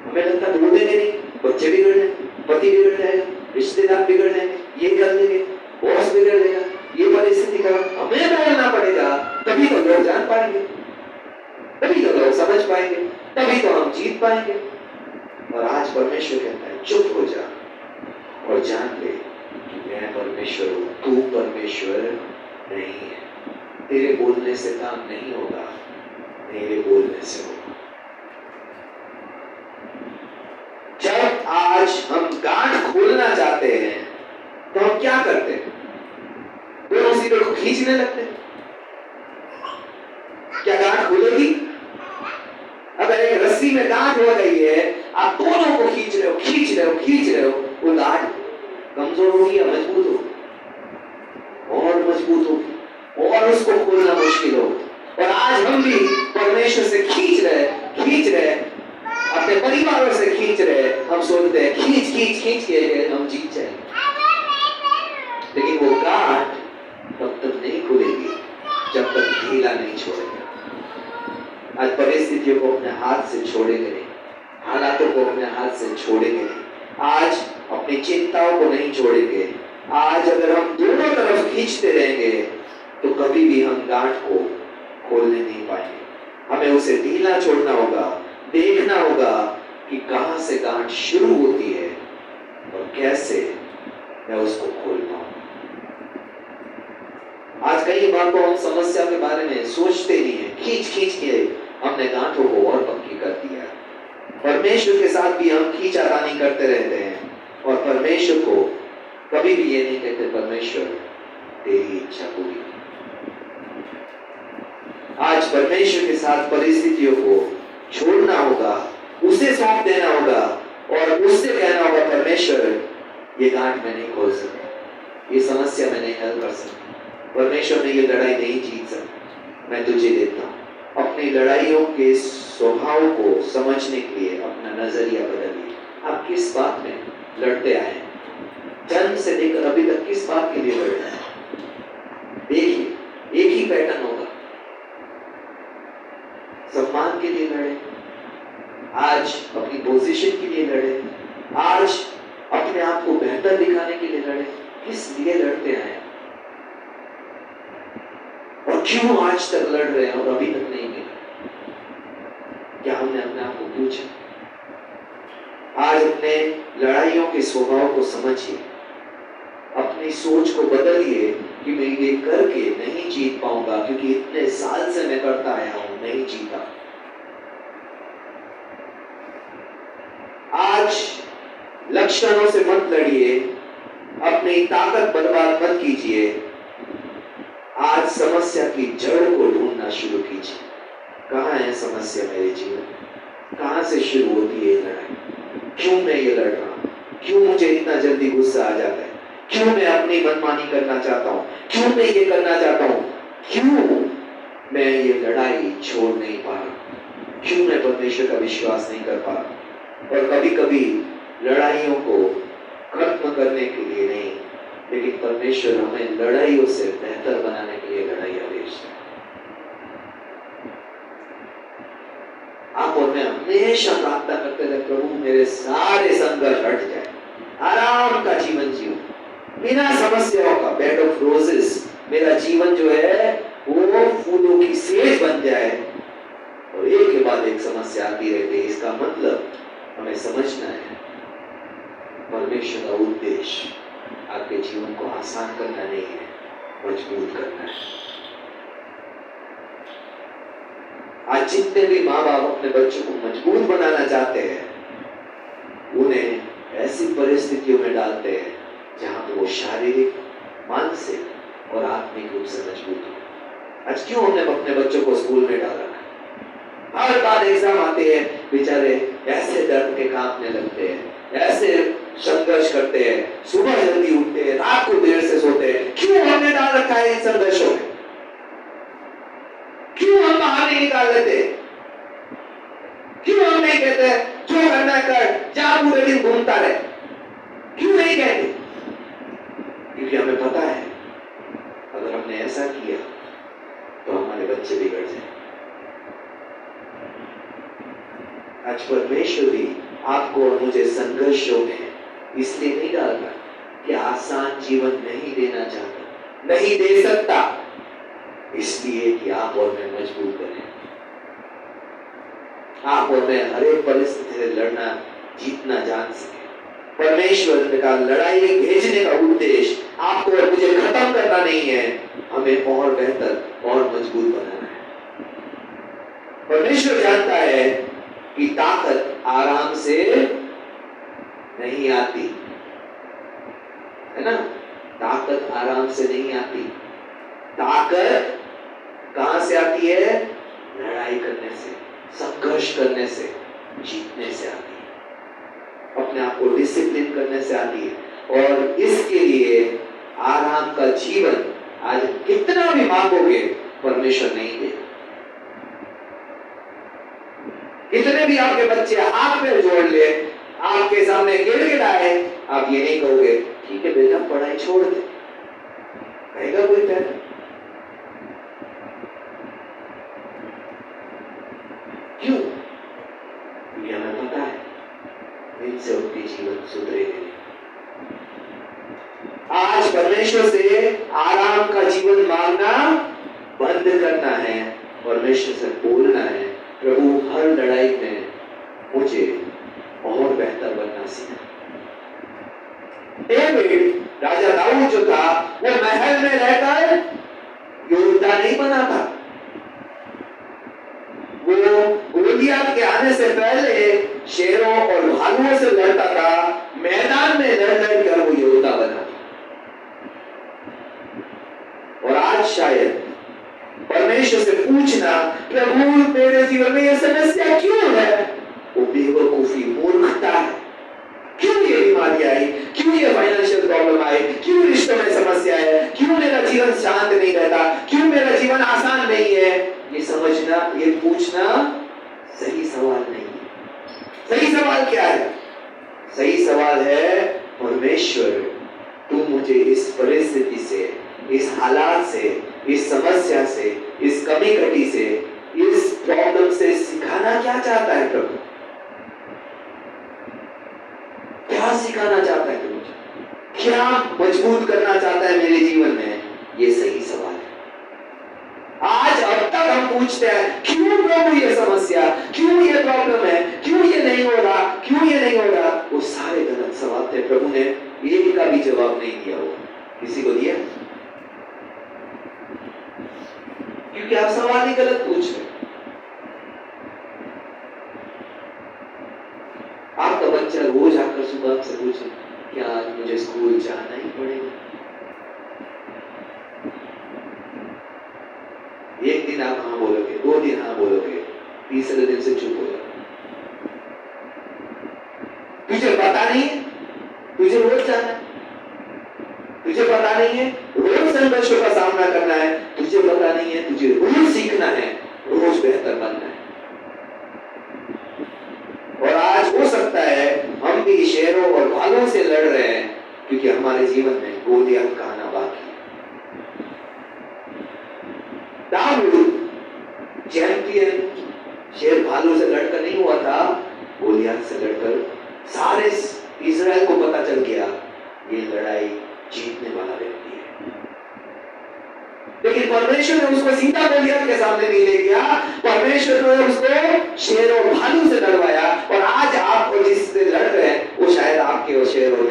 हमें लगता बोल देंगे नहीं, बच्चे बिगड़ जाएंगे, पति बिगड़ जाएगा, रिश्तेदार बिगड़ जाएंगे, ये कर देंगे, बॉस बिगड़ जाएगा, ये परिस्थिति का हमें बोलना पड़ेगा, तभी तो लोग जान पाएंगे, तभी तो लोग समझ पाएंगे, तभी तो हम जीत पाएंगे। और आज परमेश्वर कहता है चुप हो जा और जान ले कि मैं परमेश्वर हूं, तू परमेश्वर नहीं है। तेरे बोलने से काम नहीं होगा, मेरे बोलने से होगा। जब आज हम गांठ खोलना चाहते हैं तो हम क्या करते हैं? दोनों सिरों को खींचने लगते हैं। क्या गांठ खुलेगी? अगर एक रस्सी में गांठ हो गई है, आप दोनों को खींच रहे हो, वो गांठ कमजोर होगी या मजबूत होगी? और मजबूत होगी, और उसको खोलना मुश्किल होगा। और आज हम भी परमेश्वर से खींच रहे, अपने परिवारों से खींच रहे। हम सोचते हैं खींच के हम जीत जाएंगे, लेकिन वो गांठ तब तक नहीं खुलेगी जब तक ढीला नहीं छोड़ेगा। आज परिस्थितियों को अपने हाथ से छोड़ेंगे नहीं, हालातों को अपने हाथ से छोड़ेंगे नहीं, आज अपनी चिंताओं को नहीं छोड़ेंगे। आज अगर हम दोनों तरफ खींचते रहेंगे तो कभी भी हम गांठ को खोलने नहीं पाएंगे। हमें उसे ढीला छोड़ना होगा, देखना होगा कि कहां से गांठ शुरू होती है और कैसे मैं उसको खोल पाऊं। आज कई बार तो हम समस्या के बारे में सोचते नहीं है, खींच खींच के हमने गांठों को और पक्की कर दिया। परमेश्वर के साथ भी हम खींचातानी करते रहते हैं और परमेश्वर को कभी भी ये नहीं कहते परमेश्वर तेरी इच्छा पूरी। आज परमेश्वर के साथ परिस्थितियों को छोड़ना होगा, उसे सौंप देना होगा और उससे कहना होगा परमेश्वर ये गांठ मैं नहीं खोल सकता, ये समस्या मैं नहीं हल कर सकता, परमेश्वर ने ये लड़ाई नहीं जीत सकता, मैं तुझे देता हूं। अपनी लड़ाइयों के स्वभाव को समझने के लिए अपना नजरिया बदलिए। आप किस बात में लड़ते आए हैं, जन्म से लेकर अभी तक किस बात के लिए लड़ रहे हैं? देखिए, एक ही पैटर्न होगा। सम्मान के लिए लड़े, आज अपनी पोजीशन के लिए लड़े, आज अपने आप को बेहतर दिखाने के लिए लड़े। किस लिए लड़ते आए और क्यों आज तक लड़ रहे हैं और अभी तक नहीं मिला? क्या हमने अपने आप को पूछा? आज अपने लड़ाइयों के स्वभाव को समझिए, अपनी सोच को बदलिए कि मैं ये करके नहीं जीत पाऊंगा क्योंकि इतने साल से मैं करता आया हूं, नहीं जीता। आज लक्षणों से मत लड़िए, अपनी ताकत बर्बाद मत कीजिए। आज समस्या की जड़ को ढूंढना शुरू कीजिए। कहां है समस्या मेरे जीवन में? कहां से शुरू होती है लड़ाई? क्यों मैं ये लड़ रहा हूं? क्यों मुझे इतना जल्दी गुस्सा आ जाता है? क्यों मैं अपनी मनमानी करना चाहता हूं? क्यों मैं ये करना चाहता हूं? क्यों मैं ये लड़ाई छोड़ नहीं पा रहा? क्यों मैं परमेश्वर का विश्वास नहीं कर पा रहा? और कभी कभी लड़ाइयों को खत्म करने के लिए नहीं, लेकिन परमेश्वर हमें लड़ाइयों से बेहतर बनाने के लिए लड़ाइयां भेजता है। आप और मैं हमेशा प्रार्थना करते रहे, प्रभु मेरे सारे संघर्ष हट जाए, आराम का जीवन जीव, बिना समस्याओं का, बेड ऑफ रोजेस, मेरा जीवन जो है वो फूलों की सेज बन जाए। और एक के बाद एक समस्या आती रहती है। इसका मतलब हमें समझना है परमेश्वर का उद्देश्य आपके जीवन को आसान करना नहीं है, मजबूत करना है। आज जितने भी माँ बाप अपने बच्चों को मजबूत बनाना चाहते हैं, उन्हें ऐसी परिस्थितियों में डालते हैं जहां पे वो शारीरिक, मानसिक और आत्मिक रूप से मजबूत हो। आज क्यों हमने अपने बच्चों को स्कूल में डाला? हर बार एग्जाम आते हैं, बेचारे ऐसे डर के कांपने लगते हैं, ऐसे संघर्ष करते हैं, सुबह जल्दी उठते हैं, रात को देर से सोते हैं। क्यों हमने डाल रखा है इन संघर्षों में? क्यों हम बाहर नहीं निकाल लेते? क्यों हम नहीं कहते जो करना कर, जा पूरे दिन घूमता रहे? क्यों नहीं कहते? क्योंकि हमें पता है अगर हमने ऐसा किया तो हमारे बच्चे बिगड़ जाए। आज परमेश्वर भी आपको और मुझे संघर्षों में इसलिए नहीं डालता कि आसान जीवन नहीं देना चाहता, नहीं दे सकता, इसलिए कि आप और मैं मजबूत बने, आप और मैं हर एक परिस्थिति से लड़ना, जीतना जान सके। परमेश्वर का लड़ाई भेजने का उद्देश्य आपको और मुझे खत्म करना नहीं है, हमें और बेहतर और मजबूत बनाना है। परमेश्वर जानता है कि ताकत आराम से नहीं आती, है ना? ताकत आराम से नहीं आती। ताकत कहां से आती है? लड़ाई करने से, संघर्ष करने से, जीतने से आती है, अपने आप को डिसिप्लिन करने से आती है। और इसके लिए आराम का जीवन आज कितना भी मांगोगे परमेश्वर नहीं देगा। कितने भी आपके बच्चे हाथ में जोड़ ले, आपके सामने गिड़गिड़ाए, आप ये नहीं कहोगे ठीक है बेटा पढ़ाई छोड़ दे, कहेगा कोई पैर? से उनके जीवन सुधरेंगे। आज परमेश्वर से आराम का जीवन मांगना बंद करना है, परमेश्वर से बोलना है, प्रभु हर लड़ाई में मुझे और बेहतर बनना सीखा। डेविड, राजा दाऊद जो था, वो महल में रहकर योद्धा नहीं बना था। वो गोलियत के आने से पहले शेरों और भालुओं से लड़ता था, मैदान में लड़ कर वो योद्धा बना था। और आज शायद परमेश्वर से पूछना, प्रभु मेरे जीवन में यह समस्या क्यों है? वो बेवकूफी, मूर्खता है। क्यों ये बीमारी आई? क्यों ये फाइनेंशियल प्रॉब्लम आई? क्यों रिश्तों में समस्या है? क्यों मेरा जीवन शांत नहीं रहता? क्यों मेरा जीवन आसान नहीं है? ये समझना, ये पूछना सही सवाल नहीं है। सही सवाल क्या है? सही सवाल है, परमेश्वर तू मुझे इस परिस्थिति से, इस हालात से, इस समस्या से, इस कमी घटी से, इस प्रॉब्लम से सिखाना क्या चाहता है? प्रभु क्या सिखाना चाहता है तू मुझे? क्या मजबूत करना चाहता है मेरे जीवन में? ये सही सवाल है। आज अब तक हम पूछते हैं, क्यों प्रभु ये समस्या, क्यों ये प्रॉब्लम है, क्यों ये नहीं हो रहा, क्यों ये नहीं हो रहा? वो सारे गलत सवाल थे। प्रभु ने एक का भी जवाब नहीं दिया। हो किसी को दिया? क्योंकि आप सवाल ही गलत पूछ रहे। आपका बच्चा रोज आकर सुबह से पूछे, क्या आज मुझे स्कूल जाना ही पड़ेगा? एक दिन आप हाँ बोलोगे, 2 दिन हाँ बोलोगे, तीसरे दिन से चुप हो जाओगे। तुझे पता नहीं है, तुझे रोज जाना है, तुझे पता नहीं है, रोज संघर्षों का सामना करना है, तुझे पता नहीं है, तुझे रोज सीखना है, रोज बेहतर बनना है। और आज हो सकता है हम भी शेरों और भालुओं से लड़ रहे हैं, क्योंकि हमारे जीवन में गोलियत का आना बाकी है। दाऊद चैंपियन शेर भालू से लड़कर नहीं हुआ था, गोलियत से लड़कर सारे इजराइल को पता चल गया ये लड़ाई जीतने वाला व्यक्ति है। लेकिन परमेश्वर ने उसको सीधा गोलियत के सामने नहीं ले गया, परमेश्वर ने उसको शेर और भालू से लड़वाया। और आज आप जिससे लड़ रहे हैं वो शायद आपके और शेर और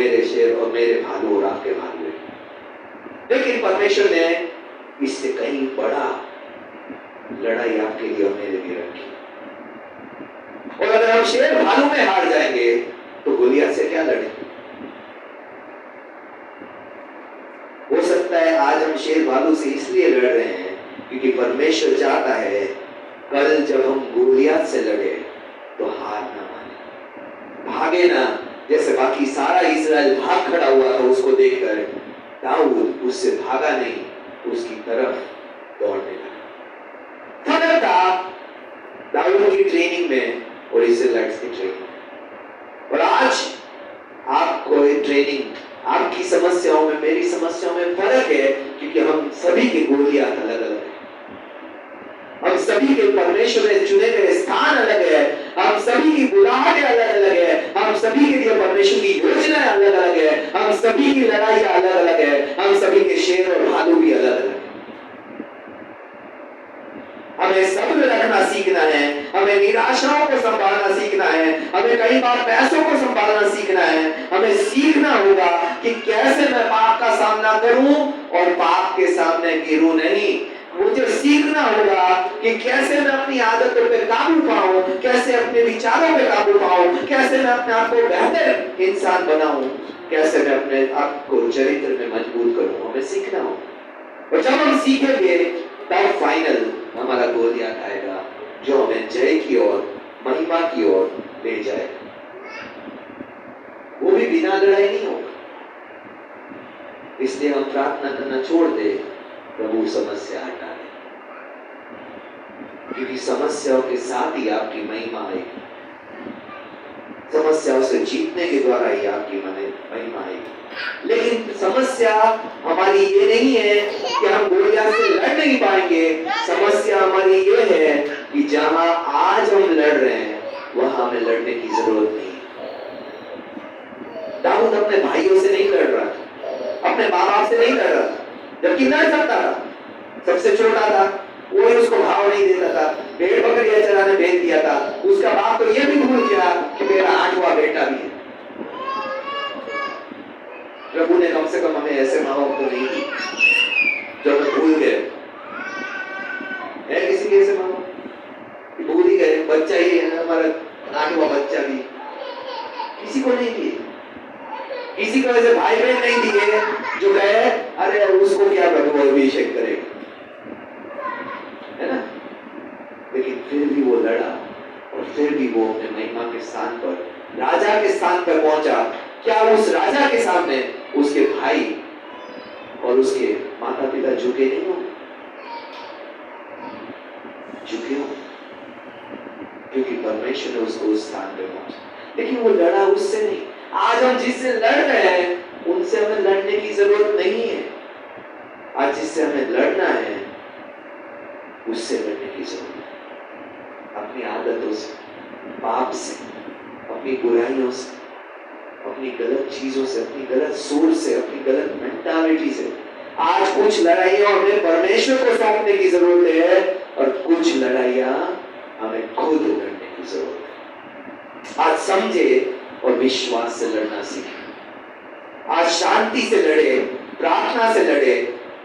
मेरे भालू और आपके भालू है, लेकिन परमेश्वर ने इससे कहीं बड़ा लड़ाई आपके लिए और मेरे लिए रखी। और अगर हम शेर भालू में हार जाएंगे तो गोलियत से क्या लड़ेंगे? हो सकता है आज हम शेर भालू से इसलिए लड़ रहे हैं क्योंकि परमेश्वर चाहता है कल जब हम गोलियत से लड़े तो हार ना माने, भागे ना। जैसे बाकी सारा इस्राएल भाग खड़ा हुआ था उसको देखकर, दाऊद उससे भागा नहीं, उसकी तरफ दौड़ने लगा। फर्क था दाऊद की ट्रेनिंग में और इस्राएलिट्स की ट्रेनिंग। और आज आपको ये ट्रेनिंग, आपकी समस्याओं में, मेरी समस्याओं में फर्क है, क्योंकि हम सभी के गोलियां अलग अलग है, हम सभी के परमेश्वर ने चुने गए स्थान अलग है, हम सभी की बुलाहटें अलग अलग है, हम सभी के लिए परमेश्वर की योजनाएं अलग अलग है, हम सभी की लड़ाई अलग अलग है, हम सभी के शेर और भालू भी अलग अलग है। हमें सब्र रखना सीखना है, हमें निराशाओं को संभालना सीखना है, हमें कई बार पैसों को संभालना सीखना है। हमें सीखना होगा कि कैसे मैं पाप का सामना करूं और पाप के सामने गिरूं नहीं। मुझे सीखना होगा कि कैसे मैं अपनी आदतों पे काबू पाऊं, कैसे अपने विचारों पे काबू पाऊं, कैसे मैं अपने आप को बेहतर इंसान बनाऊं, कैसे मैं अपने आप को चरित्र में मजबूत करूं। हमें सीखना होगा, और जब हम सीखेंगे तब फाइनल हमारा गोलियत आएगा जो हमें जय की ओर, महिमा की ओर ले जाएगा। वो भी बिना लड़ाई नहीं होगा। इसलिए हम प्रार्थना करना छोड़ दे, प्रभु समस्या हटा दे, क्योंकि समस्याओं के साथ ही आपकी महिमा आएगी। समस्याओं से जीतने के द्वारा ही आपकी महिमा आएगी। लेकिन समस्या हमारी ये नहीं है कि हम गोलियत से लड़ नहीं पाएंगे। समस्या हमारी ये है कि जहां आज हम लड़ रहे हैं वहां हमें लड़ने की जरूरत नहीं है। भेड़ बकरियां चराने भेज दिया था, उसका बाप तो ये भी भूल गया कि मेरा 8वां बेटा भी है। प्रभु ने कम से कम हमें ऐसे माँ बाप तो नहीं दी जो हमें भूल गए। है किसी के ऐसे माँ बाप कि भूल ही गए, बच्चा ही है हमारा 8वां बच्चा भी? किसी को नहीं दिए। किसी को ऐसे भाई बहन नहीं दिए जो कहे अरे उसको क्या प्रभु अभिषेक करेगा, है ना? लेकिन फिर भी वो लड़ा और फिर भी वो अपने महिमा के स्थान पर, राजा के स्थान पर पहुंचा। क्या उस राजा के सामने उसके भाई और उसके माता पिता झुके नहीं हो? झुके हो, क्योंकि परमेश्वर ने उसको उस स्थान पर पहुंचा। लेकिन वो लड़ा उससे नहीं। आज हम जिससे लड़ रहे हैं उनसे हमें लड़ने की जरूरत नहीं है। आज जिससे हमें लड़ना है उससे लड़ने की जरूरत है। अपनी आदतों से, पाप से, अपनी बुराइयों से, अपनी गलत चीजों से, अपनी गलत सोच से, अपनी गलत मेंटालिटी से आज कुछ लड़ाइयां हमें परमेश्वर को सौंपने की जरूरत है और कुछ लड़ाइयां हमें खुद लड़ने की जरूरत है। आज समझे और विश्वास से लड़ना सीखे। आज शांति से लड़े, प्रार्थना से लड़े,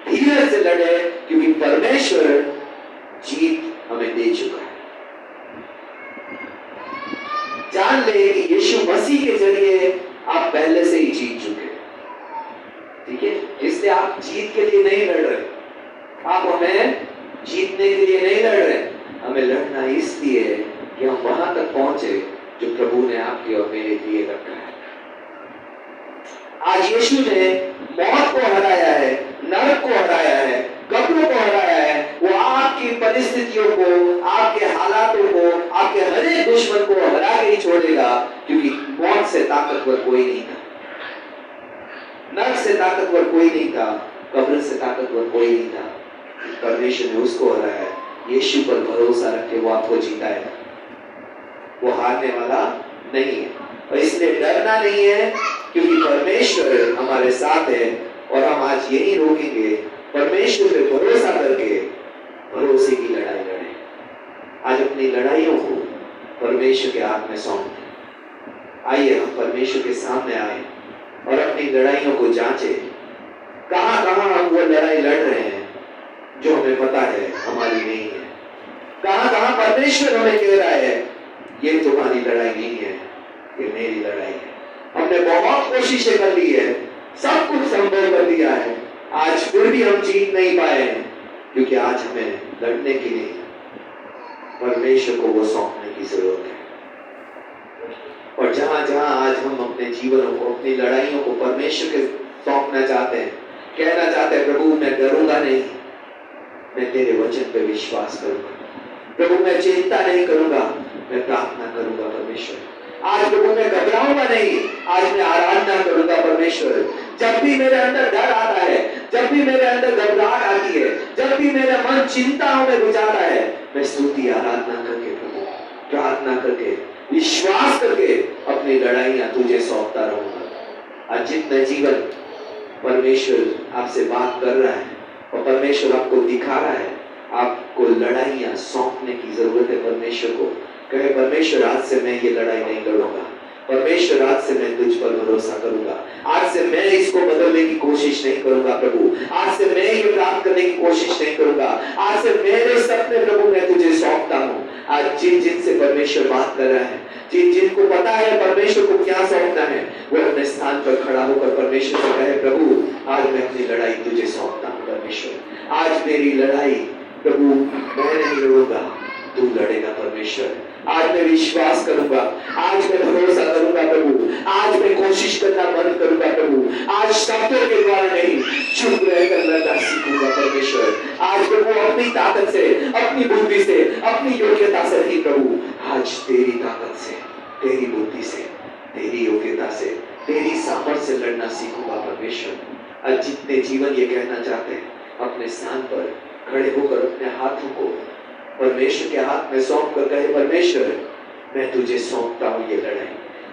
धीरज से लड़े, क्योंकि परमेश्वर जीत हमें दे चुका है। जान ले कि यीशु मसीह के जरिए आप पहले से ही जीत चुके, ठीक है? इसलिए आप जीत के लिए नहीं लड़ रहे, आप हमें जीतने के लिए नहीं लड़ रहे। हमें लड़ना इसलिए कि हम वहां तक पहुंचे जो प्रभु ने आपके और मेरे लिए रखा है। आज यीशु ने मौत को हराया है, नरक को हराया है, कब्रों को हराया है। वो आपकी परिस्थितियों को, आपके हालातों को, आपके हर एक दुश्मन को हरा के ही छोड़ेगा, क्योंकि मौत से ताकतवर कोई नहीं था, नरक से ताकतवर कोई नहीं था, कब्र से ताकतवर कोई नहीं था। परमेश्वर ने उसको हराया। यीशु पर भरोसा रखे वो आपको जिताएगा, वो हारने वाला नहीं है। और इसलिए डरना नहीं है, क्योंकि परमेश्वर हमारे साथ है। और हम आज यही रोकेंगे, परमेश्वर पे भरोसा करके भरोसे की लड़ाई लड़ें। आज अपनी लड़ाइयों को परमेश्वर के हाथ में सौंप दें। आइए हम परमेश्वर के सामने आए और अपनी लड़ाइयों को जांचें। कहां कहां हम वो लड़ाई लड़ रहे हैं जो हमें पता है हमारी नहीं है। कहां कहां परमेश्वर हमें कह रहा है ये तुम्हारी लड़ाई नहीं है, ये मेरी लड़ाई है। हमने बहुत कोशिशें कर ली है, सब कुछ संभव कर दिया है, आज फिर भी हम जीत नहीं पाए हैं, क्योंकि आज हमें लड़ने की नहीं, परमेश्वर को वो सौंपने की जरूरत है। और जहां जहां आज हम अपने जीवनों को, अपनी लड़ाइयों को परमेश्वर के सौंपना चाहते हैं, कहना चाहते हैं प्रभु मैं डरूंगा नहीं, मैं तेरे वचन पे विश्वास करूंगा, प्रभु मैं चिंता नहीं करूंगा, मैं प्रार्थना करूंगा परमेश्वर। आज प्रभु मैं घबराऊंगा नहीं, आज मैं आराधना करूंगा परमेश्वर। जब भी मेरे अंदर डर आता है, जब भी मेरे अंदर घबराहट आती है, जब भी मेरा मन चिंताओं में गुजारता है, मैं स्तुति आराधना करके प्रभु, प्रार्थना करके, विश्वास करके अपनी लड़ाइयां तुझे सौंपता रहूंगा। आज जितना जीवन परमेश्वर आपसे बात कर रहा है और परमेश्वर आपको दिखा रहा है, आपको लड़ाइयां सौंपने की जरूरत है परमेश्वर को। कहे परमेश्वर आज से मैं ये लड़ाई नहीं लड़ूंगा, परमेश्वर आज से मैं तुझ पर भरोसा करूंगा, आज से मैं इसको बदलने की कोशिश नहीं करूंगा प्रभु, आज से मैं ये प्राप्त करने की कोशिश नहीं करूंगा, आज से मेरे सपने प्रभु मैं तुझे सौंपता हूँ। आज जिन जिन से परमेश्वर बात कर रहा है, जिन जिनको पता है परमेश्वर को क्या सौंपना है, वो अपने स्थान पर खड़ा होकर परमेश्वर से कहे प्रभु आज मैं अपनी लड़ाई तुझे सौंपता हूँ परमेश्वर। आज मेरी लड़ाई प्रभु मैं नहीं लड़ूंगा, तू लड़ेगा परमेश्वर। आज मैं विश्वास करूंगा, आज मैं भरोसा करूंगा प्रभु, आज मैं कोशिश करना बंद करूंगा प्रभु, आज शब्दों के द्वारा नहीं चुप रहकर लड़ना सीखूंगा परमेश्वर। आज प्रभु अपनी ताकत से, अपनी बुद्धि से, अपनी योग्यता से नहीं प्रभु, आज तेरी ताकत से, तेरी बुद्धि से, तेरी योग्यता से, तेरी सामर्थ्य से लड़ना सीखूंगा परमेश्वर। आज जितने जीवन ये कहना चाहते हैं अपने स्थान पर खड़े होकर अपने हाथों को परमेश्वर के हाथ में सौंप कर कहे परमेश्वर मैं तुझे सौंपता हूँ ये लड़ाई।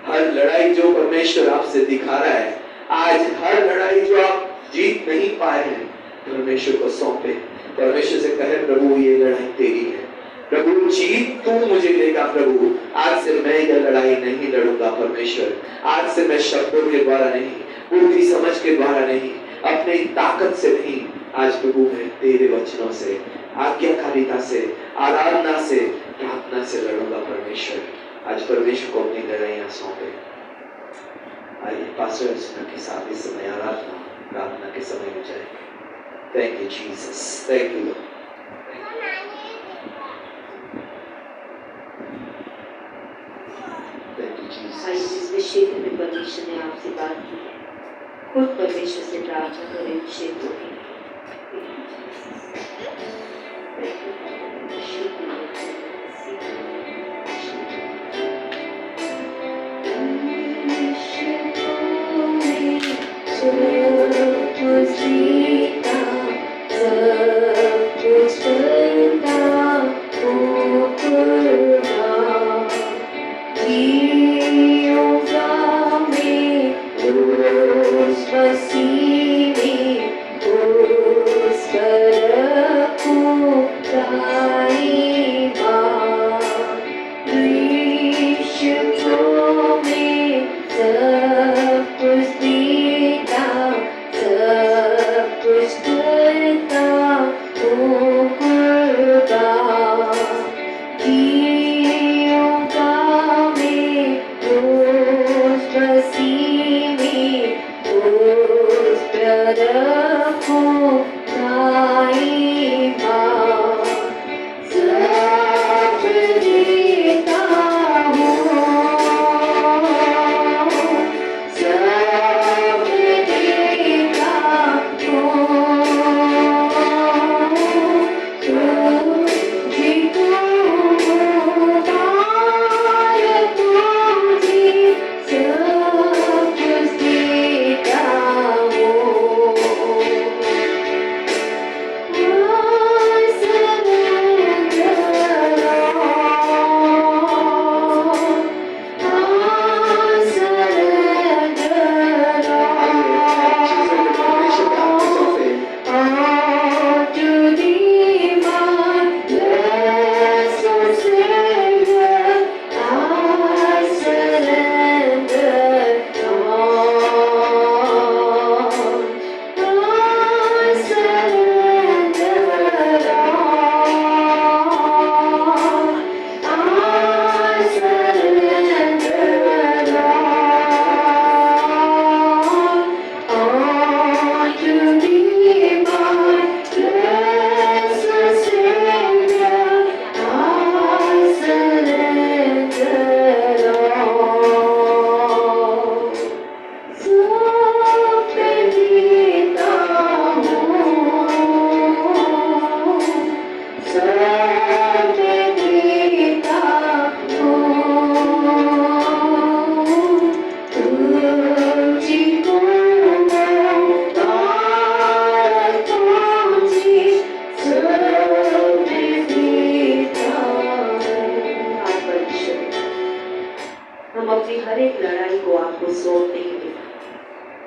हर लड़ाई जो परमेश्वर आपसे दिखा रहा है, आज हर लड़ाई जो आप जीत नहीं पाए हैं, परमेश्वर को सौंपे, परमेश्वर से कहे प्रभु ये लड़ाई तेरी है, प्रभु जीत तू मुझे देगा प्रभु। आज से मैं यह लड़ाई नहीं लड़ूंगा परमेश्वर। आज से मैं शब्दों के द्वारा नहीं, बुद्धि समझ के द्वारा नहीं, अपनी ताकत से नहीं, आज प्रभु मैं तेरे वचनों से, आज्ञाकारिता से, आराधना से, प्रार्थना से लड़ूंगा परमेश्वर। आज परमेश्वर को अपनी लड़ाइयां सौंपे। आइए पास्टर अर्चना के साथ इस समय आराधना प्रार्थना के समय में जाए। Thank you Jesus, thank you Lord. आज जिस क्षेत्र में परमेश्वर ने आपसे बात की है, खुद परमेश्वर से प्रार्थना करें उस क्षेत्रों के लिए।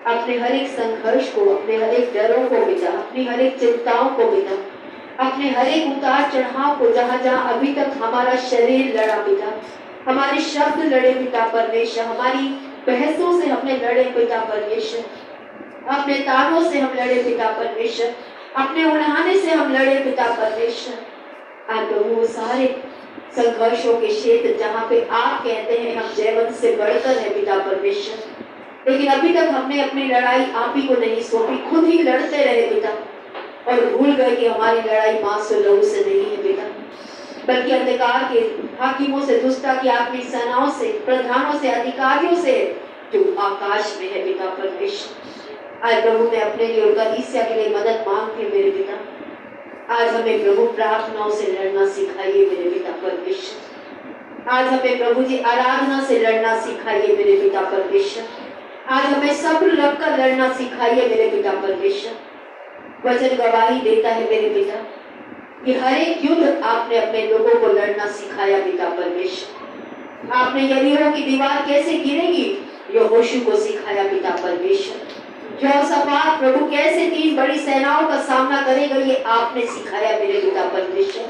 अपने हर एक संघर्ष को, अपने हर एक डरों को पिता, अपनी हर एक चिंताओं को पिता, अपने हर एक उतार चढ़ाव को, जहाँ जहाँ अभी तक हमारा शरीर लड़ा पिता, हमारे शब्द लड़े पिता परमेश्वर, हमारी बहसों से हमने लड़े पिता परमेश्वर, अपने तानों से हम लड़े पिता परमेश्वर, अपने उड़ाने से हम लड़े पिता परमेश्वर। आज प्रभु सारे संघर्षों के क्षेत्र जहाँ पे आप कहते हैं हम जयवंत से बढ़कर है पिता परमेश्वर, लेकिन अभी तक हमने अपनी लड़ाई आप ही को नहीं सौंपी, खुद ही लड़ते रहे पिता, और भूल गए कि हमारी लड़ाई मांस और लहू से नहीं है पिता, बल्कि अंधकार के हाकिमों से, दुष्टता की आखिरी सेनाओं से, प्रधानों से, अधिकारियों से जो आकाश में है पिता परमेश्वर। आज प्रभु मैं अपने लिए और कलीसिया के लिए मदद मांगती हूँ मेरे पिता। आज हमें प्रभु प्रार्थनाओं से लड़ना सिखाइए मेरे पिता परमेश्वर। आज हमें प्रभु जी आराधना से लड़ना सिखाइए मेरे पिता परमेश्वर। आज हमें सब्र रखकर लड़ना सिखाइए मेरे पिता परमेश्वर। वचन गवाही देता है मेरे पिता कि हर एक युद्ध आपने अपने लोगों को लड़ना सिखाया पिता परमेश्वर। आपने यरीहो की दीवार कैसे गिरेगी यहोशू को सिखाया पिता परमेश्वर। यहोशापात प्रभु कैसे 3 बड़ी सेनाओं का सामना करेगा ये आपने सिखाया मेरे पिता परमेश्वर।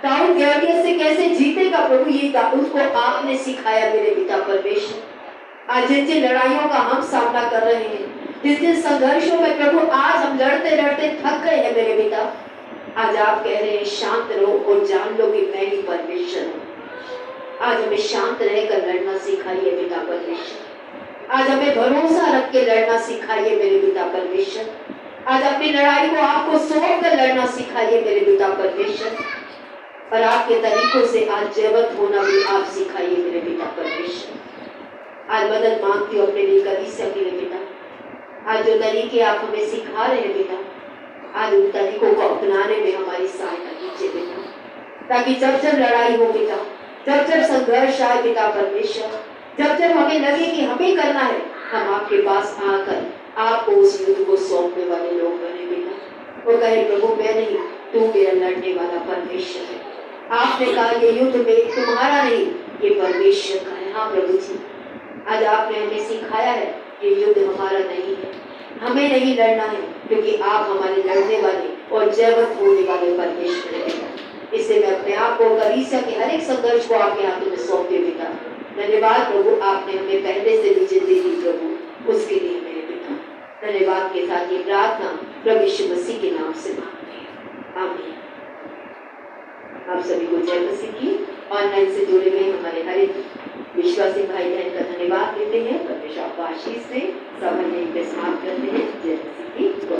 दाऊद गैलियत से कैसे जीतेगा प्रभु, ये दाऊद को आपने सिखाया मेरे पिता परमेश्वर। आज जिन जिन लड़ाइयों का हम सामना कर रहे हैं, जिन जिन संघर्षों में प्रभु आज हम लड़ते लड़ते थक गए हैं मेरे पिता, आज आप कह रहे हैं शांत रहो और जान लो कि मैं ही परमेश्वर हूँ। आज हमें शांत रहकर लड़ना सिखाइए पिता परमेश्वर। आज हमें भरोसा रख के लड़ना सिखाइए मेरे पिता परमेश्वर। आज अपनी लड़ाई को आपको सौंप कर लड़ना सिखाइए मेरे पिता परमेश्वर। और आपके तरीकों से आज जयवंत होना भी आप सिखाइए मेरे पिता परमेश्वर। आज मदद मांगती हूँ अपने लिए कलीसिया के लिए पिता। आज जो तरीके आप हमें सिखा रहे हैं पिता, आज उन तरीकों को अपनाने में हमारी सहायता कीजिए पिता, ताकि जब जब लड़ाई हो पिता, जब जब संघर्ष आए पिता परमेश्वर, जब जब हमें लगे कि हमें करना है, हम आपके पास आकर आपको उस युद्ध को सौंपने वाले लोग बने पिता। वो कहे प्रभु मैं नहीं, तू मेरा लड़ने वाला परमेश्वर है। आपने कहा ये युद्ध में तुम्हारा नहीं, ये परमेश्वर का है। हाँ प्रभु जी, आज आपने हमें सिखाया है ये युद्ध हमारा नहीं है, हमें नहीं लड़ना है, क्योंकि आप हमारे लड़ने वाले और जयवंत होने वाले परमेश्वर हैं। इससे मैं अपने आप को कलीसिया के हर एक संघर्ष को आपके हाथों में सौंप दे पिता। धन्यवाद प्रभु, आपने हमें पहले से नीचे दे दी प्रभु, उसके लिए मेरे पिता धन्यवाद के साथ ये प्रार्थना प्रभु यीशु मसीह के नाम से मांगते हैं, आमीन। आप सभी को जय मसीह की। ऑनलाइन से जुड़े हुए हमारे हर एक विश्वासी भाई बहन का धन्यवाद देते हैं। परमेश्वर आपको आशीष दे। सब हम यहीं पे समाप्त करते हैं।